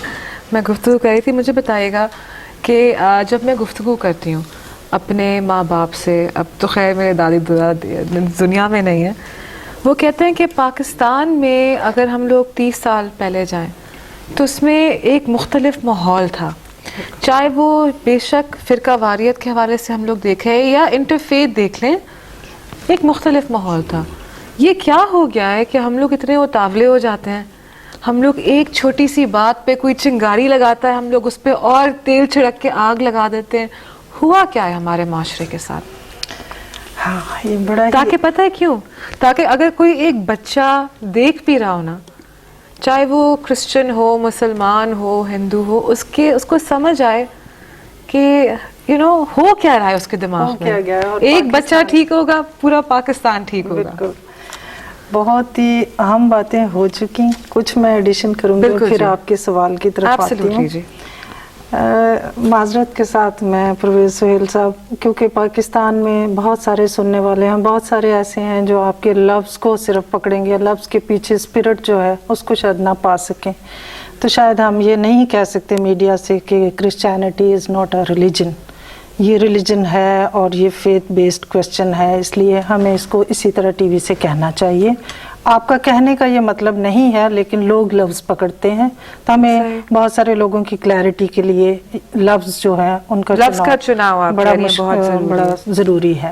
میں گفتگو کر رہی تھی، مجھے بتائیے گا کہ جب میں گفتگو کرتی ہوں اپنے ماں باپ سے، اب تو خیر میرے دادی دنیا میں نہیں ہے، وہ کہتے ہیں کہ پاکستان میں اگر ہم لوگ 30 سال پہلے جائیں تو اس میں ایک مختلف ماحول تھا. چاہے وہ بے شک فرقہ واریت کے حوالے سے ہم لوگ دیکھیں یا انٹرفیت دیکھ لیں، ایک مختلف ماحول تھا. یہ کیا ہو گیا ہے کہ ہم لوگ اتنے اتاولے ہو جاتے ہیں، ہم لوگ ایک چھوٹی سی بات پہ کوئی چنگاری لگاتا ہے، ہم لوگ اس پہ اور تیل چھڑک کے آگ لگا دیتے ہیں. ہوا کیا ہے ہمارے معاشرے کے ساتھ؟ ہاں یہ بڑا، تاکہ پتہ ہے کیوں، تاکہ اگر کوئی ایک بچہ دیکھ بھی رہا ہو نا، چاہے وہ کرسچن ہو، مسلمان ہو، ہندو ہو، اس کو سمجھ آئے کہ ہو کیا رہا ہے اس کے دماغ میں. ایک بچہ ٹھیک ہوگا پورا پاکستان ٹھیک ہوگا. بالکل، بہت ہی اہم باتیں ہو چکی. کچھ میں ایڈیشن کروں گی پھر آپ کے سوال کی طرف آتی ہوں. معذرت کے ساتھ میں پرویز سہیل صاحب، کیونکہ پاکستان میں بہت سارے سننے والے ہیں، بہت سارے ایسے ہیں جو آپ کے لفظ کو صرف پکڑیں گے، لفظ کے پیچھے اسپرٹ جو ہے اس کو شاید نہ پا سکیں. تو شاید ہم یہ نہیں کہہ سکتے میڈیا سے کہ Christianity is not a religion. یہ ریلیجن ہے اور یہ فیتھ بیسڈ کویسچن ہے، اس لیے ہمیں اس کو اسی طرح ٹی وی سے کہنا چاہیے. آپ کا کہنے کا یہ مطلب نہیں ہے، لیکن لوگ لفظ پکڑتے ہیں، تو ہمیں بہت سارے لوگوں کی کلیئرٹی کے لیے لفظ جو ہے ان کا چناؤ بڑا ضروری ہے.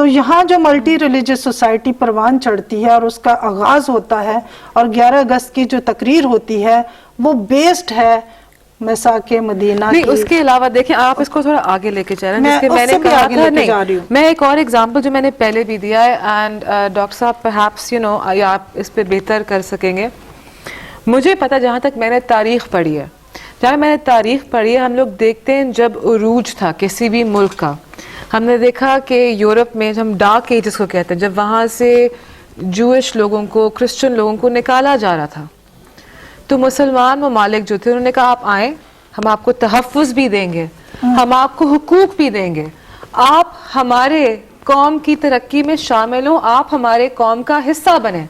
تو یہاں جو ملٹی ریلیجس سوسائٹی پروان چڑھتی ہے اور اس کا آغاز ہوتا ہے اور 11 اگست کی جو تقریر ہوتی ہے وہ بیسڈ ہے میثاق مدینہ نہیں، اس کے علاوہ دیکھیں آپ اس کو تھوڑا آگے لے کے چل رہے ہیں، جس کے میں نے کہا تھا نہیں، میں ایک اور ایگزامپل جو میں نے پہلے بھی دیا ہے، اینڈ ڈاکٹر صاحب پرہیپس یا آپ اس پہ بہتر کر سکیں گے. مجھے پتا جہاں تک میں نے تاریخ پڑھی ہے، جہاں میں نے تاریخ پڑھی ہے، ہم لوگ دیکھتے ہیں جب عروج تھا کسی بھی ملک کا، ہم نے دیکھا کہ یورپ میں ہم ڈارک ایجز کو کہتے ہیں، جب وہاں سے جوئش لوگوں کو، کرسچن لوگوں کو نکالا جا رہا تھا، تو مسلمان ممالک جو تھے انہوں نے کہا آپ آئیں، ہم آپ کو تحفظ بھی دیں گے، ہم آپ کو حقوق بھی دیں گے، آپ ہمارے قوم کی ترقی میں شامل ہوں، آپ ہمارے قوم کا حصہ بنیں.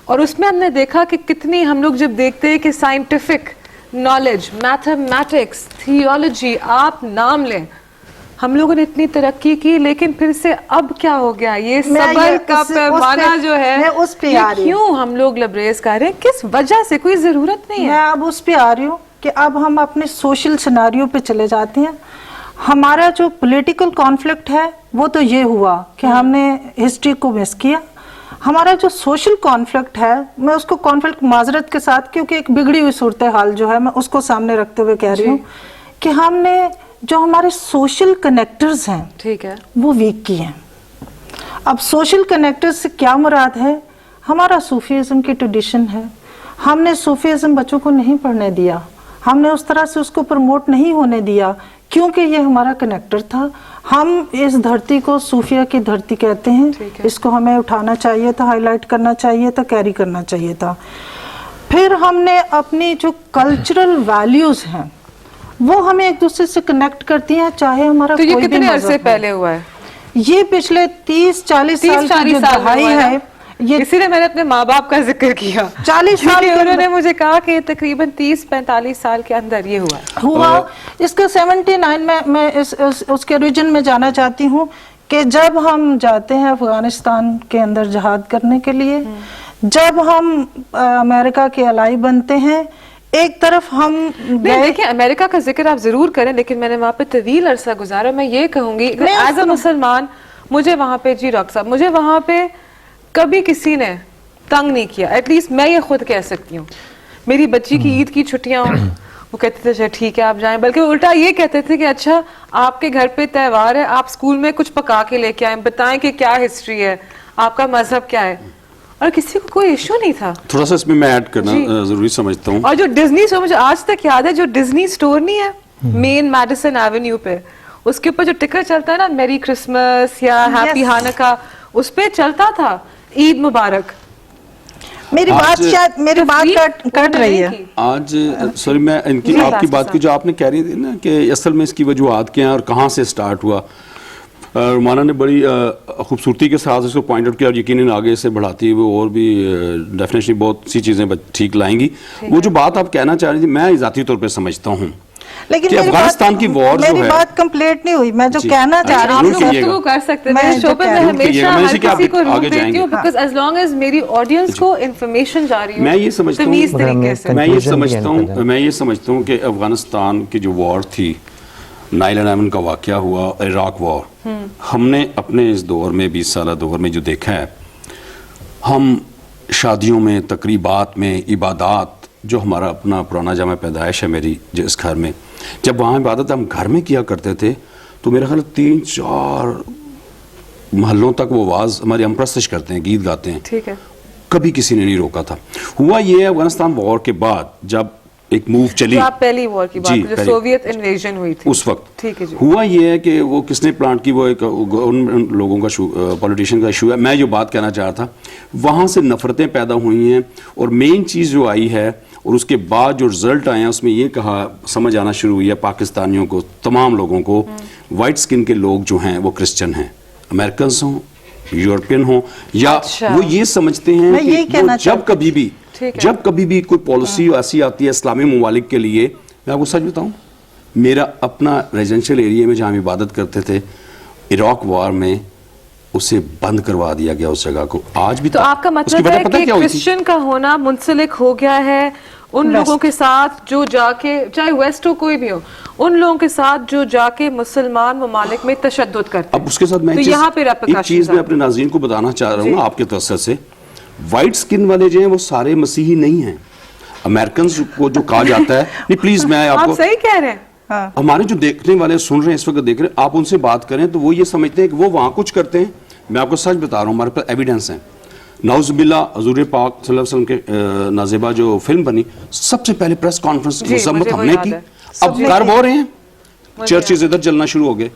اور اس میں ہم نے دیکھا کہ کتنی ہم لوگ جب دیکھتے ہیں کہ سائنٹیفک نالج، میتھمیٹکس، تھیولوجی، آپ نام لیں، ہم لوگوں نے اتنی ترقی کی، لیکن پھر سے اب کیا ہو گیا، یہ صبر کا پیمانہ جو ہے کیوں ہم لوگ لبریز کر رہے ہیں، کس وجہ سے، کوئی ضرورت نہیں ہے. میں اب اس پہ آ رہی ہوں کہ اب ہم اپنے سوشل سیناریو پہ چلے جاتے ہیں. ہمارا جو پولیٹیکل کانفلکٹ ہے وہ تو یہ ہوا کہ ہم نے ہسٹری کو مس کیا. ہمارا جو سوشل کانفلکٹ ہے، میں اس کو کانفلکٹ معذرت کے ساتھ، کیونکہ ایک بگڑی ہوئی صورتحال جو ہے میں اس کو سامنے رکھتے ہوئے کہہ رہی ہوں کہ ہم نے جو ہمارے سوشل کنیکٹرز ہیں ٹھیک ہے وہ ویک کی ہیں. اب سوشل کنیکٹرز سے کیا مراد ہے؟ ہمارا صوفیزم کی ٹریڈیشن ہے، ہم نے صوفیزم بچوں کو نہیں پڑھنے دیا، ہم نے اس طرح سے اس کو پروموٹ نہیں ہونے دیا کیونکہ یہ ہمارا کنیکٹر تھا. ہم اس دھرتی کو صوفیہ کی دھرتی کہتے ہیں، اس کو ہمیں اٹھانا چاہیے تھا، ہائی لائٹ کرنا چاہیے تھا، کیری کرنا چاہیے تھا. پھر ہم نے اپنی جو کلچرل ویلیوز ہیں وہ ہمیں ایک دوسرے سے کنیکٹ کرتی ہیں، چاہے ہمارا کوئی بھی مذہب. تو یہ کتنے عرصے پہلے ہوا ہے؟ یہ پچھلے 30-40 سال کی جو دہائی ہے. اسی لیے میں نے اپنے ماں باپ کا ذکر کیا، 40 سال انہوں نے مجھے کہا کہ تقریباً 30-45 سال کے اندر یہ ہوا. اس کا 79 میں اس کے ریجن میں جانا چاہتی ہوں کہ جب ہم جاتے ہیں افغانستان کے اندر جہاد کرنے کے لیے، جب ہم امریکہ کے الائی بنتے ہیں، ایک طرف ہم دیکھیں امریکہ کا ذکر آپ ضرور کریں، لیکن میں نے وہاں پہ طویل عرصہ گزارا. میں یہ کہوں گی ایز اے مسلمان مجھے وہاں پہ جی ڈاکٹر صاحب مجھے وہاں پہ کبھی کسی نے تنگ نہیں کیا. ایٹ لیسٹ میں یہ خود کہہ سکتی ہوں. میری بچی کی عید کی چھٹیاں ہوں، وہ کہتے تھے اچھا ٹھیک ہے آپ جائیں، بلکہ الٹا یہ کہتے تھے کہ اچھا آپ کے گھر پہ تہوار ہے، آپ اسکول میں کچھ پکا کے لے کے آئیں، بتائیں کہ کیا ہسٹری ہے، آپ کا مذہب کیا ہے. اور کسی کو کوئی ایشو نہیں تھا. تھوڑا سا اس میں ایڈ کرنا ضروری سمجھتا ہوں. اور جو ڈزنی اسٹور مجھے آج تک یاد ہے، جو ڈزنی اسٹور نہیں ہے مین میڈیسن ایونیو پہ، اس کے اوپر جو ٹکر چلتا ہے نا میری کرسمس یا ہیپی ہانکا، اس پہ چلتا تھا عید مبارک. میری بات کٹ رہی ہے آج. سوری میں آپ کی بات کی جو آپ نے کہہ رہی تھی نا کہ اصل میں اس کی وجوہات کیا ہیں اور کہاں سے سٹارٹ ہوا. رومانہ نے بڑی خوبصورتی کے ساتھ اس کو پوائنٹ آؤٹ کیا اور یقیناً آگے سے بڑھاتی ہے وہ اور بھی ڈیفینیٹلی بہت سی چیزیں ٹھیک لائیں گی. وہ جو بات آپ کہنا چاہ رہی تھی میں ذاتی طور پہ سمجھتا ہوں لیکن افغانستان کی وار جو ہے، میری بات کمپلیٹ نہیں ہوئی. میں جو کہنا چاہ رہی ہوں آپ لوگ کر سکتے ہیں. میں شوبت میں ہمیشہ ہر کسی کو روک دیتی ہوں بیکاز as long as میری آڈینس کو انفارمیشن جا رہی ہو میں یہ سمجھتا تمیز طریقے سے. میں یہ سمجھتا ہوں کہ افغانستان کی جو وار تھی، 9/11 کا واقعہ ہوا، عراق وار، ہم نے اپنے اس دور میں 20 سالہ دور میں جو دیکھا ہے، ہم شادیوں میں، تقریبات میں، عبادات، جو ہمارا اپنا پرانا جامع پیدائش ہے میری جس گھر میں، جب وہاں عبادت ہم گھر میں کیا کرتے تھے تو میرا خیال 3-4 محلوں تک وہ آواز ہماری ہم پرستش کرتے ہیں، گیت گاتے ہیں. ٹھیک ہے. کبھی کسی نے نہیں روکا تھا. ہوا یہ افغانستان وار کے بعد جب ایک موو چلی، آپ پہلی وار کی بات جو سوویت انویژن ہوئی تھی اس وقت، ٹھیک ہے جی، ہوا یہ ہے کہ وہ کس نے پلانٹ کی، وہ ایک ان لوگوں کا پولیٹیشین کا ایشو ہے. میں جو بات کہنا چاہ رہا تھا، وہاں سے نفرتیں پیدا ہوئی ہیں اور مین چیز جو آئی ہے اور اس کے بعد جو رزلٹ آئے ہیں اس میں یہ کہا سمجھ آنا شروع ہوئی ہے پاکستانیوں کو، تمام لوگوں کو، وائٹ سکن کے لوگ جو ہیں وہ کرسچن ہیں، امریکنز ہوں، یورپین ہوں، یا وہ یہ سمجھتے ہیں کہ جب کبھی بھی کوئی پالیسی ایسی آتی ہے اسلامی ممالک کے لیے. میں آپ کو سچ بتاؤں، میرا اپنا ریزیڈنشیل ایریا میں جہاں ہم عبادت کرتے تھے، عراق وار میں اسے بند کروا دیا گیا اس جگہ کو. آج بھی تو آپ کا مطلب ہے کہ کرسچن کا ہونا منسلک ہو گیا ہے ان لوگوں کے ساتھ جو جا کے, چاہے ویسٹ ہو کوئی بھی ہو, ان لوگوں کے ساتھ جو جا کے مسلمان ممالک میں تشدد کرتے ہیں. اب اس کے ساتھ میں ایک چیز میں اپنے ناظرین کو بتانا چاہ رہا ہوں آپ کے توسط سے, وائٹ سکن والے جو ہیں وہ سارے مسیحی نہیں ہیں. امریکنز کو جو کہا جاتا ہے, نہیں پلیز میں آپ کو, صحیح کہہ رہے ہیں, ہمارے جو دیکھنے والے سن رہے ہیں اس وقت دیکھ رہے ہیں, آپ ان سے بات کریں تو وہ یہ سمجھتے ہیں کہ وہ وہاں کچھ کرتے ہیں. میں آپ کو سچ بتا رہا ہوں, ہمارے پاس ایویڈنس ہیں. نعوذ باللہ حضور پاک صلی اللہ علیہ وسلم کے نازیبہ جو فلم بنی, سب سے پہلے پریس کانفرنس مذمت ہم نے کی. اب غرب ہو رہے ہیں, چرچز ادھر چلنا شروع ہو گئے.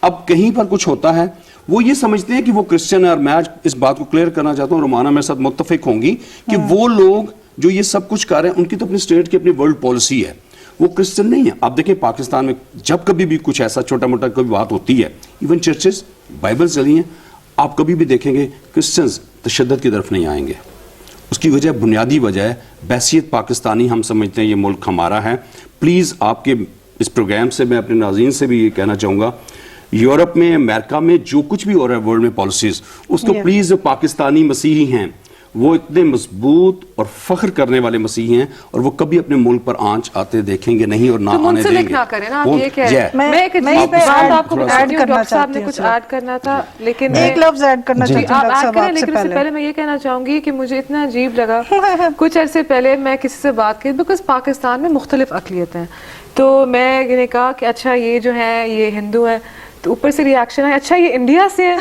اب کہیں پر کچھ ہوتا ہے وہ یہ سمجھتے ہیں کہ وہ کرسچن ہے. اور میں اس بات کو کلیئر کرنا چاہتا ہوں, رومانہ میرے ساتھ متفق ہوں گی کہ وہ لوگ جو یہ سب کچھ کر رہے ہیں ان کی تو اپنی اسٹیٹ کی اپنی ورلڈ پالیسی ہے, وہ کرسچن نہیں ہے. آپ دیکھیں پاکستان میں جب کبھی بھی کچھ ایسا چھوٹا موٹا کوئی بات ہوتی ہے, ایون چرچز بائبل چلی ہیں, آپ کبھی بھی دیکھیں گے کرسچنز تشدد کی طرف نہیں آئیں گے. اس کی وجہ بنیادی وجہ ہے بحیثیت پاکستانی ہم سمجھتے ہیں یہ ملک ہمارا ہے. پلیز آپ کے اس پروگرام سے میں اپنے ناظرین سے بھی یہ کہنا چاہوں گا, یورپ میں, امریکہ میں جو کچھ بھی ہو رہا ہے ورلڈ میں پالیسیز, اس کو پلیز پاکستانی مسیحی ہیں وہ اتنے مضبوط اور فخر کرنے والے مسیحی ہیں, اور وہ کبھی اپنے ملک پر آنچ آتے دیکھیں گے نہیں اور نہ آنے دیں گے. ڈاکٹر صاحب نے کچھ ایڈ کرنا تھا, لیکن ایک لفظ ایڈ کرنا چاہتی ہوں ڈاکٹر صاحب لیکن اس سے پہلے میں یہ کہنا چاہوں گی کہ مجھے اتنا عجیب لگا کچھ عرصے پہلے میں کسی سے بات کی, بیکاز پاکستان میں مختلف اقلیتیں ہیں, تو میں نے کہا کہ اچھا یہ جو ہیں یہ ہندو ہیں, تو اوپر سے ریاکشن ہے اچھا یہ انڈیا سے ہے,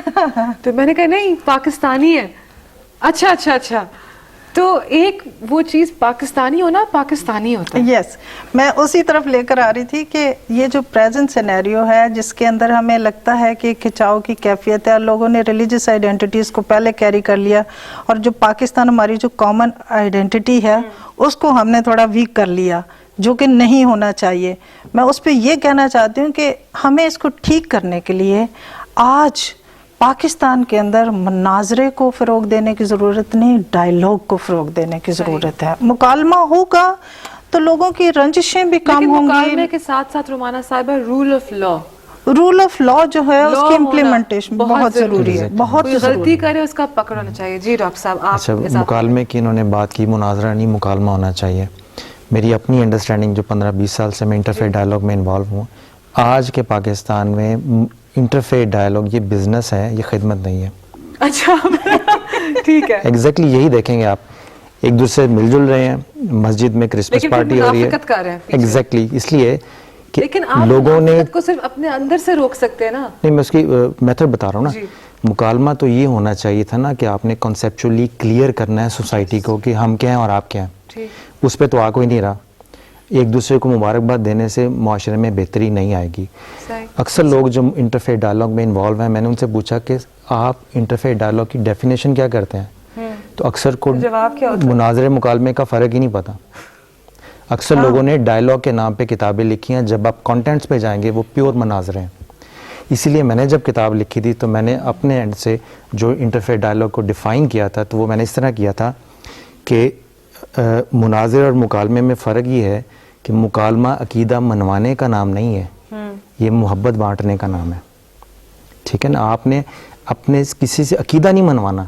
تو میں نے کہا نہیں پاکستانی ہے. اچھا اچھا اچھا, تو ایک وہ چیز پاکستانی ہونا پاکستانی ہوتا ہے. یس, میں اسی طرف لے کر آ رہی تھی کہ یہ جو پریزنٹ سینیریو ہے جس کے اندر ہمیں لگتا ہے کہ کھچاؤ کی کیفیت ہے, لوگوں نے ریلیجس آئیڈینٹیٹیز کو پہلے کیری کر لیا, اور جو پاکستان ہماری جو کامن آئیڈینٹی ہے اس کو ہم نے تھوڑا ویک کر لیا, جو کہ نہیں ہونا چاہیے. میں اس پہ یہ کہنا چاہتی ہوں کہ ہمیں اس کو ٹھیک کرنے کے لیے آج پاکستان کے اندر مناظرے کو فروغ دینے کی ضرورت نہیں, ڈائیلاگ کو فروغ دینے کی ضرورت ہے. مکالمہ ہوگا تو لوگوں کی رنجشیں بھی کم ہوں گی. مکالمے کے ساتھ ساتھ رومانہ صاحبہ رول آف لا جو ہے اس کی امپلیمنٹیشن بہت ضروری ہے, بہت غلطی کرے اس کا پکڑ ہونا چاہیے. جی ڈاکٹر صاحب آپ. اچھا, مکالمے کی انہوں نے بات کی, مناظرہ نہیں مکالمہ ہونا چاہیے. میری اپنی انڈرسٹینڈنگ جو 15-20 سال سے میں انٹرفیت ڈائیلاگ میں انوالو ہوں, آج کے پاکستان میں انٹرفیت ڈائیلاگ یہ بزنس ہے, یہ خدمت نہیں ہے. اچھا ٹھیک ہے, ایگزیکٹلی یہی دیکھیں گے آپ, ایک دوسرے مل جل رہے ہیں, مسجد میں کرسمس پارٹی ہو رہی ہے. ایگزیکٹلی اس لیے کہ لوگوں نے کو صرف اپنے اندر سے روک سکتے ہیں نا. نہیں, میں اس کی میتھڈ بتا رہا ہوں نا. مکالمہ تو یہ ہونا چاہیے تھا نا کہ آپ نے کنسیپچولی کلیئر کرنا ہے سوسائٹی کو کہ ہم کیا ہیں اور آپ کیا ہیں. اس پہ تو آ کوئی نہیں رہا. ایک دوسرے کو مبارکباد دینے سے معاشرے میں بہتری نہیں آئے گی. اکثر لوگ جو انٹرفیت ڈائیلاگ میں انوالو ہیں, میں نے ان سے پوچھا کہ آپ انٹرفیت ڈائیلاگ کی ڈیفینیشن کیا کرتے ہیں, تو اکثر کو مناظرے مکالمے کا فرق ہی نہیں پتا. اکثر لوگوں نے ڈائیلاگ کے نام پہ کتابیں لکھی ہیں, جب آپ کانٹینٹس پہ جائیں گے وہ پیور مناظرے ہیں. اسی لیے میں نے جب کتاب لکھی تھی تو میں نے اپنے اینڈ سے جو انٹرفیت ڈائیلاگ کو ڈیفائن کیا تھا, تو وہ میں نے اس طرح کیا تھا کہ مناظر اور مکالمے میں فرق یہ ہے کہ مکالمہ عقیدہ منوانے کا نام نہیں ہے, یہ محبت بانٹنے کا نام ہے. ٹھیک ہے نا, آپ نے اپنے کسی سے عقیدہ نہیں منوانا,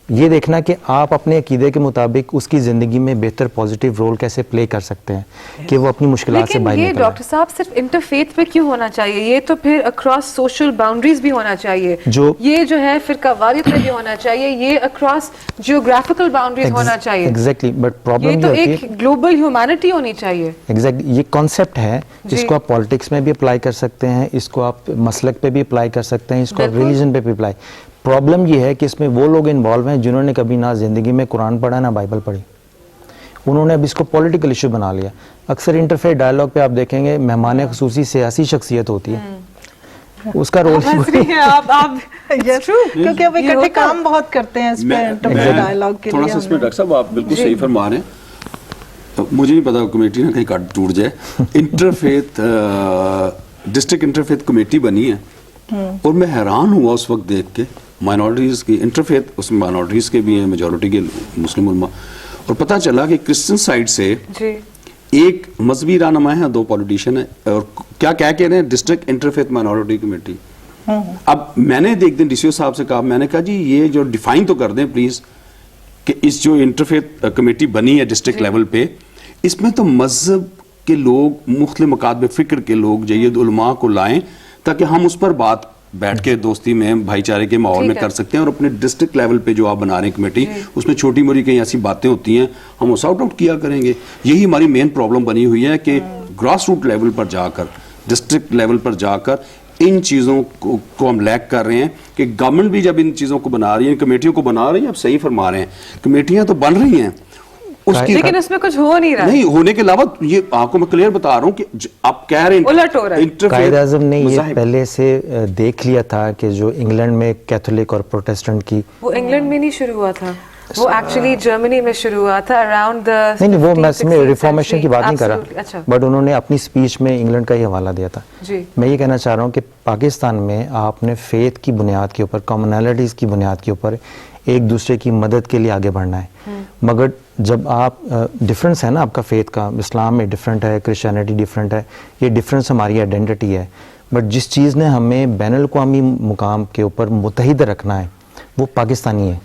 یہ دیکھنا کہ آپ اپنے عقیدے کے مطابق اس کی زندگی میں بہتر پازیٹیو رول کیسے پلے کر سکتے ہیں کہ وہ اپنی مشکلات سے باہر نکلے. لیکن یہ ڈاکٹر صاحب صرف انٹرفیتھ پہ کیوں ہونا چاہیے, یہ تو پھر اکراس سوشل باؤنڈریز بھی ہونا چاہیے, یہ جو ہے فرقہ واریت میں بھی ہونا چاہیے, یہ اکراس جیوگرافیکل باؤنڈریز ہونا چاہیے. ایگزیکٹلی, بٹ پرابلم یہ تو ایک گلوبل ہیومینٹی ہونی چاہیے. ایگزیکٹلی, یہ کانسیپٹ ہے جس کو آپ پالیٹکس میں بھی اپلائی کر سکتے ہیں, اس کو آپ مسلک پہ بھی اپلائی کر سکتے ہیں, اس کو آپ ریلیجن پہ بھی اپلائی. پرابلم یہ ہے کہ اس میں وہ لوگ انوالو ہیں جنہوں نے کبھی نہ زندگی میں قرآن پڑھا نہ بائبل پڑھی, انہوں نے اب اس کو پولیٹیکل ایشو بنا لیا. اکثر انٹرفیت ڈائیلاگ پہ آپ دیکھیں گے مہمان خصوصی سیاسی شخصیت ہوتی ہے, اس کا رول کیونکہ اب اکٹھے کام بہت کرتے ہیں اس پہ انٹرفیت ڈائیلاگ کے لیے. تھوڑا سا اس میں ڈاکٹر صاحب آپ بالکل صحیح فرما رہے ہیں, مجھے نہیں پتا کمیٹی نہ کہیں کٹ ٹوٹ جائے. انٹرفیت ڈسٹرکٹ انٹرفیت کمیٹی بنی ہے, اور میں حیران ہوا اس وقت دیکھ کے مائنورٹیز کی انٹرفیت, اس میں مائنورٹیز کے بھی ہیں, میجورٹی کے مسلم علماء, اور پتہ چلا کہ کرسچن سائڈ سے ایک مذہبی رہنما ہے, 2 پولیٹیشین ہیں, اور کیا کہہ رہے ہیں ڈسٹرکٹ انٹرفیت مائنورٹی کمیٹی. اب میں نے ایک دن ڈی سی او صاحب سے کہا, میں نے کہا جی یہ جو ڈیفائن تو کر دیں پلیز کہ اس جو انٹرفیت کمیٹی بنی ہے ڈسٹرکٹ لیول پہ, اس میں تو مذہب کے لوگ, مختلف مکاتب فکر کے لوگ, جید علماء کو لائیں تاکہ ہم اس پر بات بیٹھ کے دوستی میں, بھائی چارے کے ماحول میں کر سکتے ہیں. اور اپنے ڈسٹرکٹ لیول پہ جو آپ بنا رہے ہیں کمیٹی, اس میں چھوٹی موٹی کئی ایسی باتیں ہوتی ہیں ہم وہ سارٹ آؤٹ کیا کریں گے. یہی ہماری مین پرابلم بنی ہوئی ہے کہ گراس روٹ لیول پر جا کر, ڈسٹرکٹ لیول پر جا کر ان چیزوں کو ہم لیک کر رہے ہیں کہ گورنمنٹ بھی جب ان چیزوں کو بنا رہی ہے, کمیٹیوں کو بنا رہی ہے, آپ صحیح فرما رہے ہیں, کمیٹیاں تو بن رہی ہیں, لیکن اس میں کچھ ہو نہیں رہا, نہیں ہونے کے علاوہ یہ آپ کو میں کلیئر بتا رہا ہوں کہ آپ کہہ رہے ہیں الٹ ہو رہا ہے. قائد اعظم نے یہ پہلے سے دیکھ لیا تھا کہ جو انگلینڈ میں کیتھولک اور پروٹیسٹنٹ کی, وہ انگلینڈ میں نہیں شروع ہوا تھا, وہ ایکچولی جرمنی میں شروع ہوا تھا اراؤنڈ دا, نہیں وہ میں ریفارمیشن کی بات نہیں کر رہا, بٹ انہوں نے اپنی سپیچ میں انگلینڈ کا ہی حوالہ دیا تھا. میں یہ کہنا چاہ رہا ہوں کہ پاکستان میں آپ نے فیتھ کی بنیاد کے اوپر, کامنالٹیز کی بنیاد کے اوپر ایک دوسرے کی مدد کے لیے آگے بڑھنا ہے. مگر جب آپ ڈفرینس ہے نا آپ کا فیتھ کا, اسلام میں ڈفرینٹ ہے, کرسچینٹی ڈفرینٹ ہے, یہ ڈفرینس ہماری آئیڈینٹی ہے, بٹ جس چیز نے ہمیں بین الاقوامی مقام کے اوپر متحد رکھنا ہے وہ پاکستانی ہے,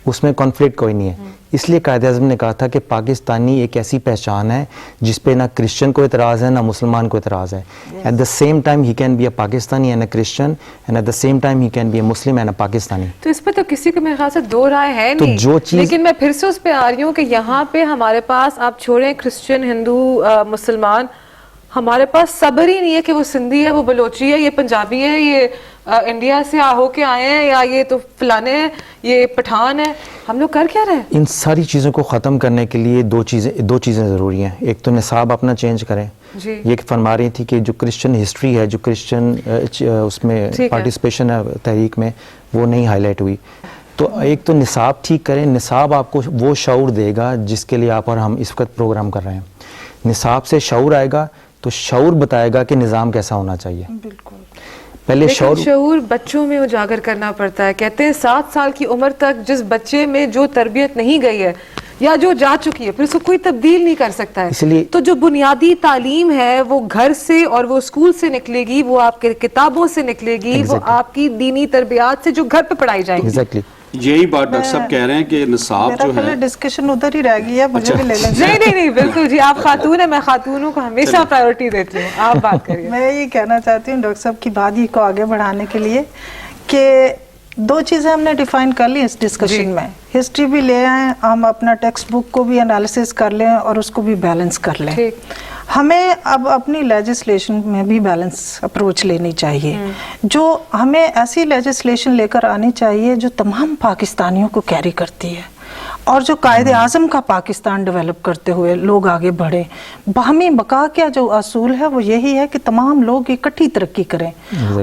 اس میں کانفلکٹ کوئی نہیں ہے. اس لیے قائد اعظم نے کہا تھا کہ پاکستانی ایک ایسی پہچان ہے جس پہ نہ کرسچن کو اعتراض ہے نہ مسلمان کو اعتراض ہے. At the same time he can be a Pakistani and a Christian, and at the same time he can be a Muslim and a Pakistani. تو اس پہ تو کسی کو میرے خیال سے دو رائے ہے نہیں, لیکن میں پھر سے اس پہ آ رہی ہوں کہ یہاں پہ ہمارے پاس, آپ چھوڑیں کرسچن, ہندو, مسلمان, ہمارے پاس صبر ہی نہیں ہے کہ وہ سندھی ہے, وہ بلوچی ہے, یہ پنجابی ہے, یہ انڈیا سے ہو کے آئے ہیں, یا یہ تو فلانے ہیں, یہ پٹھان ہے. ہم لوگ کر کیا رہے ہیں؟ ان ساری چیزوں کو ختم کرنے کے لیے دو چیزیں ضروری ہیں. ایک تو نصاب اپنا چینج کریں. یہ فرما رہی تھی کہ جو کرسچن ہسٹری ہے, جو کرسچن اس میں پارٹیسپیشن ہے تحریک میں, وہ نہیں ہائی لائٹ ہوئی. تو ایک تو نصاب ٹھیک کریں. نصاب آپ کو وہ شعور دے گا جس کے لیے آپ اور ہم اس وقت پروگرام کر رہے ہیں. نصاب سے شعور آئے گا تو شعور بتائے گا کہ نظام کیسا ہونا چاہیے. بالکل. پہلے شعور بچوں میں اجاگر کرنا پڑتا ہے. کہتے ہیں 7 سال کی عمر تک جس بچے میں جو تربیت نہیں گئی ہے یا جو جا چکی ہے, پھر اس کو کوئی تبدیل نہیں کر سکتا ہے. تو جو بنیادی تعلیم ہے وہ گھر سے اور وہ اسکول سے نکلے گی, وہ آپ کے کتابوں سے نکلے گی, وہ آپ کی دینی تربیات سے جو گھر پہ پڑھائی جائے گی. یہی بات ڈاکٹر صاحب کہہ رہے ہیں کہ نصاب جو ہے, ڈسکشن ادھر ہی رہ گئی ہے, مجھے بھی لے لیں. نہیں بالکل جی, آپ خاتون ہیں, میں خاتونوں کو ہمیشہ پرائیورٹی دیتی ہوں, آپ بات کریے. میں یہ کہنا چاہتی ہوں ڈاکٹر صاحب کی بات ہی کو آگے بڑھانے کے لیے کہ 2 چیزیں ہم نے ڈیفائن کر لی اس ڈسکشن میں. ہسٹری بھی لے آئیں, ہم اپنا ٹیکسٹ بک کو بھی انالیسس کر لیں اور اس کو بھی بیلنس کر لیں. ہمیں اب اپنی لیجسلیشن میں بھی بیلنس اپروچ لینی چاہیے. جو ہمیں ایسی لیجسلیشن لے کر آنی چاہیے جو تمام پاکستانیوں کو کیری کرتی ہے, اور جو قائد اعظم کا پاکستان ڈیولپ کرتے ہوئے لوگ آگے بڑھیں. باہمی بقا کا جو اصول ہے وہ یہی ہے کہ تمام لوگ اکٹھی ترقی کریں,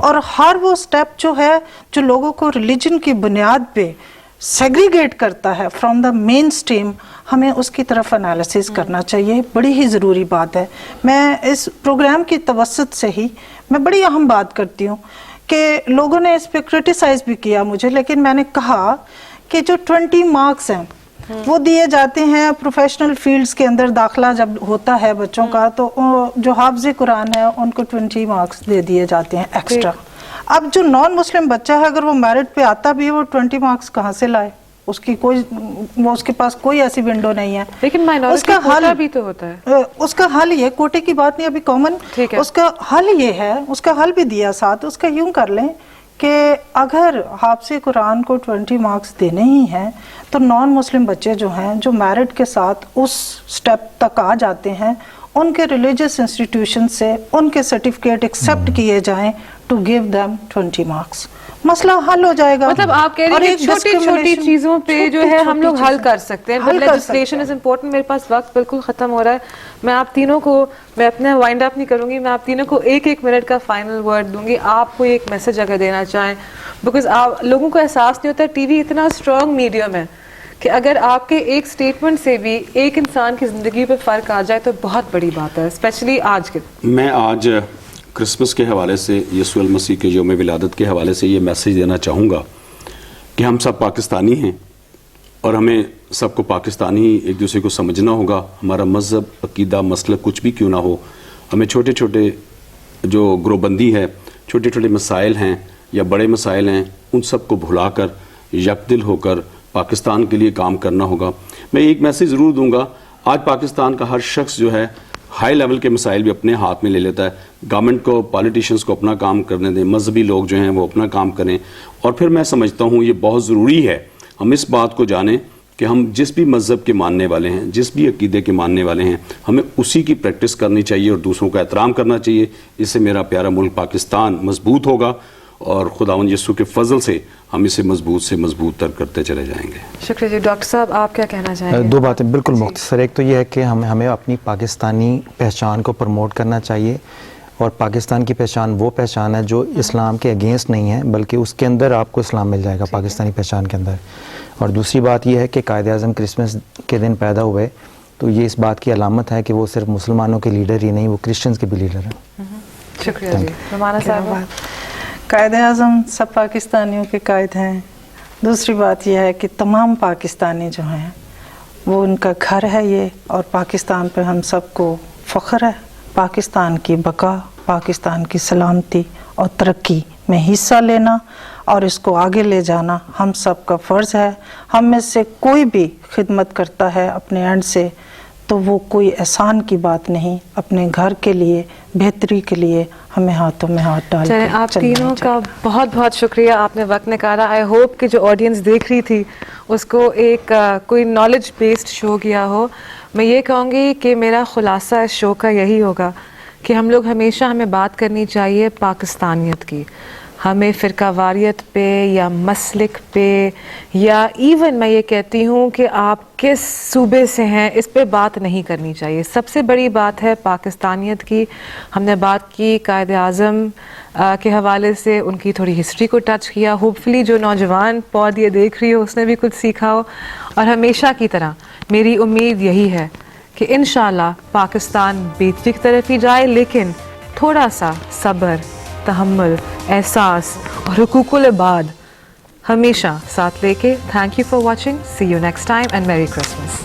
اور ہر وہ سٹیپ جو ہے جو لوگوں کو ریلیجن کی بنیاد پہ سیگریگیٹ کرتا ہے فرام دا مین سٹریم, ہمیں اس کی طرف انالیسس کرنا چاہیے. بڑی ہی ضروری بات ہے. میں اس پروگرام کی توسط سے ہی میں بڑی اہم بات کرتی ہوں کہ لوگوں نے اس پہ کرٹیسائز بھی کیا مجھے, لیکن میں نے کہا کہ جو 20 مارکس ہیں وہ دیے جاتے ہیں پروفیشنل فیلڈز کے اندر. داخلہ جب ہوتا ہے بچوں کا تو جو حافظ قرآن ہے ان کو 20 مارکس دے دیے جاتے ہیں ایکسٹرا. اب جو نان مسلم بچہ ہے اگر وہ میرٹ پہ آتا بھی ہے, وہ 20 مارکس کہاں سے لائے؟ اس کی کوئی, وہ اس کے پاس کوئی ایسی ونڈو نہیں ہے. لیکن مائنورٹی کوٹا بھی تو ہوتا ہے. اس کا حل یہ, کوٹے کی بات نہیں ابھی کامن, اس کا حل یہ ہے, اس کا حل بھی دیا ساتھ. اس کا یوں کر لیں کہ اگر حافظ قرآن کو 20 مارکس دینے ہی ہیں تو نان مسلم بچے جو ہیں جو میرٹ کے ساتھ اس سٹیپ تک آ جاتے ہیں, ان کے ریلیجس انسٹیٹیوشن سے ان کے سرٹیفکیٹ ایکسیپٹ کیے جائیں ٹو گیو دیم 20 مارکس. مسئلہ حل ہو جائے گا. مطلب آپ کہہ رہے ہیں چھوٹی چھوٹی چیزوں پہ جو ہے ہم لوگ حل کر سکتے ہیں. Legislation is important. میرے پاس وقت بالکل ختم ہو رہا ہے. میں آپ تینوں کو, میں اپنا وائنڈ اپ نہیں کروں گی, میں آپ تینوں کو 1 منٹ کا فائنل ورڈ دوں گی. آپ کو ایک میسج اگر دینا چاہیں, بیکاز لوگوں کو احساس نہیں ہوتا, ٹی وی اتنا اسٹرانگ میڈیم ہے کہ اگر آپ کے ایک سٹیٹمنٹ سے بھی ایک انسان کی زندگی پہ فرق آ جائے تو بہت بڑی بات ہے, اسپیشلی آج کے. میں آج کرسمس کے حوالے سے, یسوع المسیح کے یوم ولادت کے حوالے سے یہ میسج دینا چاہوں گا کہ ہم سب پاکستانی ہیں اور ہمیں سب کو پاکستانی ایک دوسرے کو سمجھنا ہوگا. ہمارا مذہب, عقیدہ, مسلک کچھ بھی کیوں نہ ہو, ہمیں چھوٹے چھوٹے جو گروہ بندی ہے, چھوٹے چھوٹے مسائل ہیں یا بڑے مسائل ہیں, ان سب کو بھلا کر یک دل ہو کر پاکستان کے لیے کام کرنا ہوگا. میں ایک میسج ضرور دوں گا, آج پاکستان کا ہر شخص جو ہے ہائی لیول کے مسائل بھی اپنے ہاتھ میں لے لیتا ہے. گورنمنٹ کو، پالیٹیشنز کو اپنا کام کرنے دیں، مذہبی لوگ جو ہیں وہ اپنا کام کریں. اور پھر میں سمجھتا ہوں یہ بہت ضروری ہے ہم اس بات کو جانیں کہ ہم جس بھی مذہب کے ماننے والے ہیں، جس بھی عقیدے کے ماننے والے ہیں، ہمیں اسی کی پریکٹس کرنی چاہیے اور دوسروں کا احترام کرنا چاہیے. اس سے میرا پیارا ملک پاکستان مضبوط ہوگا اور خداوند یسوع کے فضل سے ہم اسے مضبوط سے مضبوط تر کرتے چلے جائیں گے. شکریہ جی. ڈاکٹر صاحب آپ کیا کہنا چاہیں گے؟ دو باتیں بالکل مختصر. ایک تو یہ ہے کہ ہمیں اپنی پاکستانی پہچان کو پروموٹ کرنا چاہیے، اور پاکستان کی پہچان وہ پہچان ہے جو اسلام کے اگینسٹ نہیں ہے، بلکہ اس کے اندر آپ کو اسلام مل جائے گا پاکستانی پہچان کے اندر. اور دوسری بات یہ ہے کہ قائد اعظم کرسمس کے دن پیدا ہوئے تو یہ اس بات کی علامت ہے کہ وہ صرف مسلمانوں کے لیڈر ہی نہیں، وہ کرسچنز کے بھی لیڈر ہیں. شکریہ جی. رومانہ صاحب، قائد اعظم سب پاکستانیوں کے قائد ہیں. دوسری بات یہ ہے کہ تمام پاکستانی جو ہیں وہ ان کا گھر ہے یہ، اور پاکستان پہ ہم سب کو فخر ہے. پاکستان کی بقا، پاکستان کی سلامتی اور ترقی میں حصہ لینا اور اس کو آگے لے جانا ہم سب کا فرض ہے. ہم میں سے کوئی بھی خدمت کرتا ہے اپنے اینڈ سے تو وہ کوئی احسان کی بات نہیں، اپنے گھر کے لیے، بہتری کے لیے ہمیں ہاتھوں میں ہاتھ ڈال چلیں. آپ تینوں کا بہت بہت شکریہ، آپ نے وقت نکالا. آئی ہوپ کہ جو آڈینس دیکھ رہی تھی اس کو ایک کوئی نالج بیسڈ شو گیا ہو. میں یہ کہوں گی کہ میرا خلاصہ اس شو کا یہی ہوگا کہ ہمیں بات کرنی چاہیے پاکستانیت کی. ہمیں فرقہ واریت پہ یا مسلک پہ یا ایون میں یہ کہتی ہوں کہ آپ کس صوبے سے ہیں اس پہ بات نہیں کرنی چاہیے. سب سے بڑی بات ہے پاکستانیت کی. ہم نے بات کی قائد اعظم کے حوالے سے، ان کی تھوڑی ہسٹری کو ٹچ کیا. ہوپ فلی جو نوجوان پود یہ دیکھ رہی ہو اس نے بھی کچھ سیکھا ہو. اور ہمیشہ کی طرح میری امید یہی ہے کہ انشاءاللہ پاکستان بہتری کی طرف ہی جائے، لیکن تھوڑا سا صبر، تحمل، احساس اور حقوق العباد ہمیشہ ساتھ لے کے. Thank you for watching. See you next time and merry Christmas.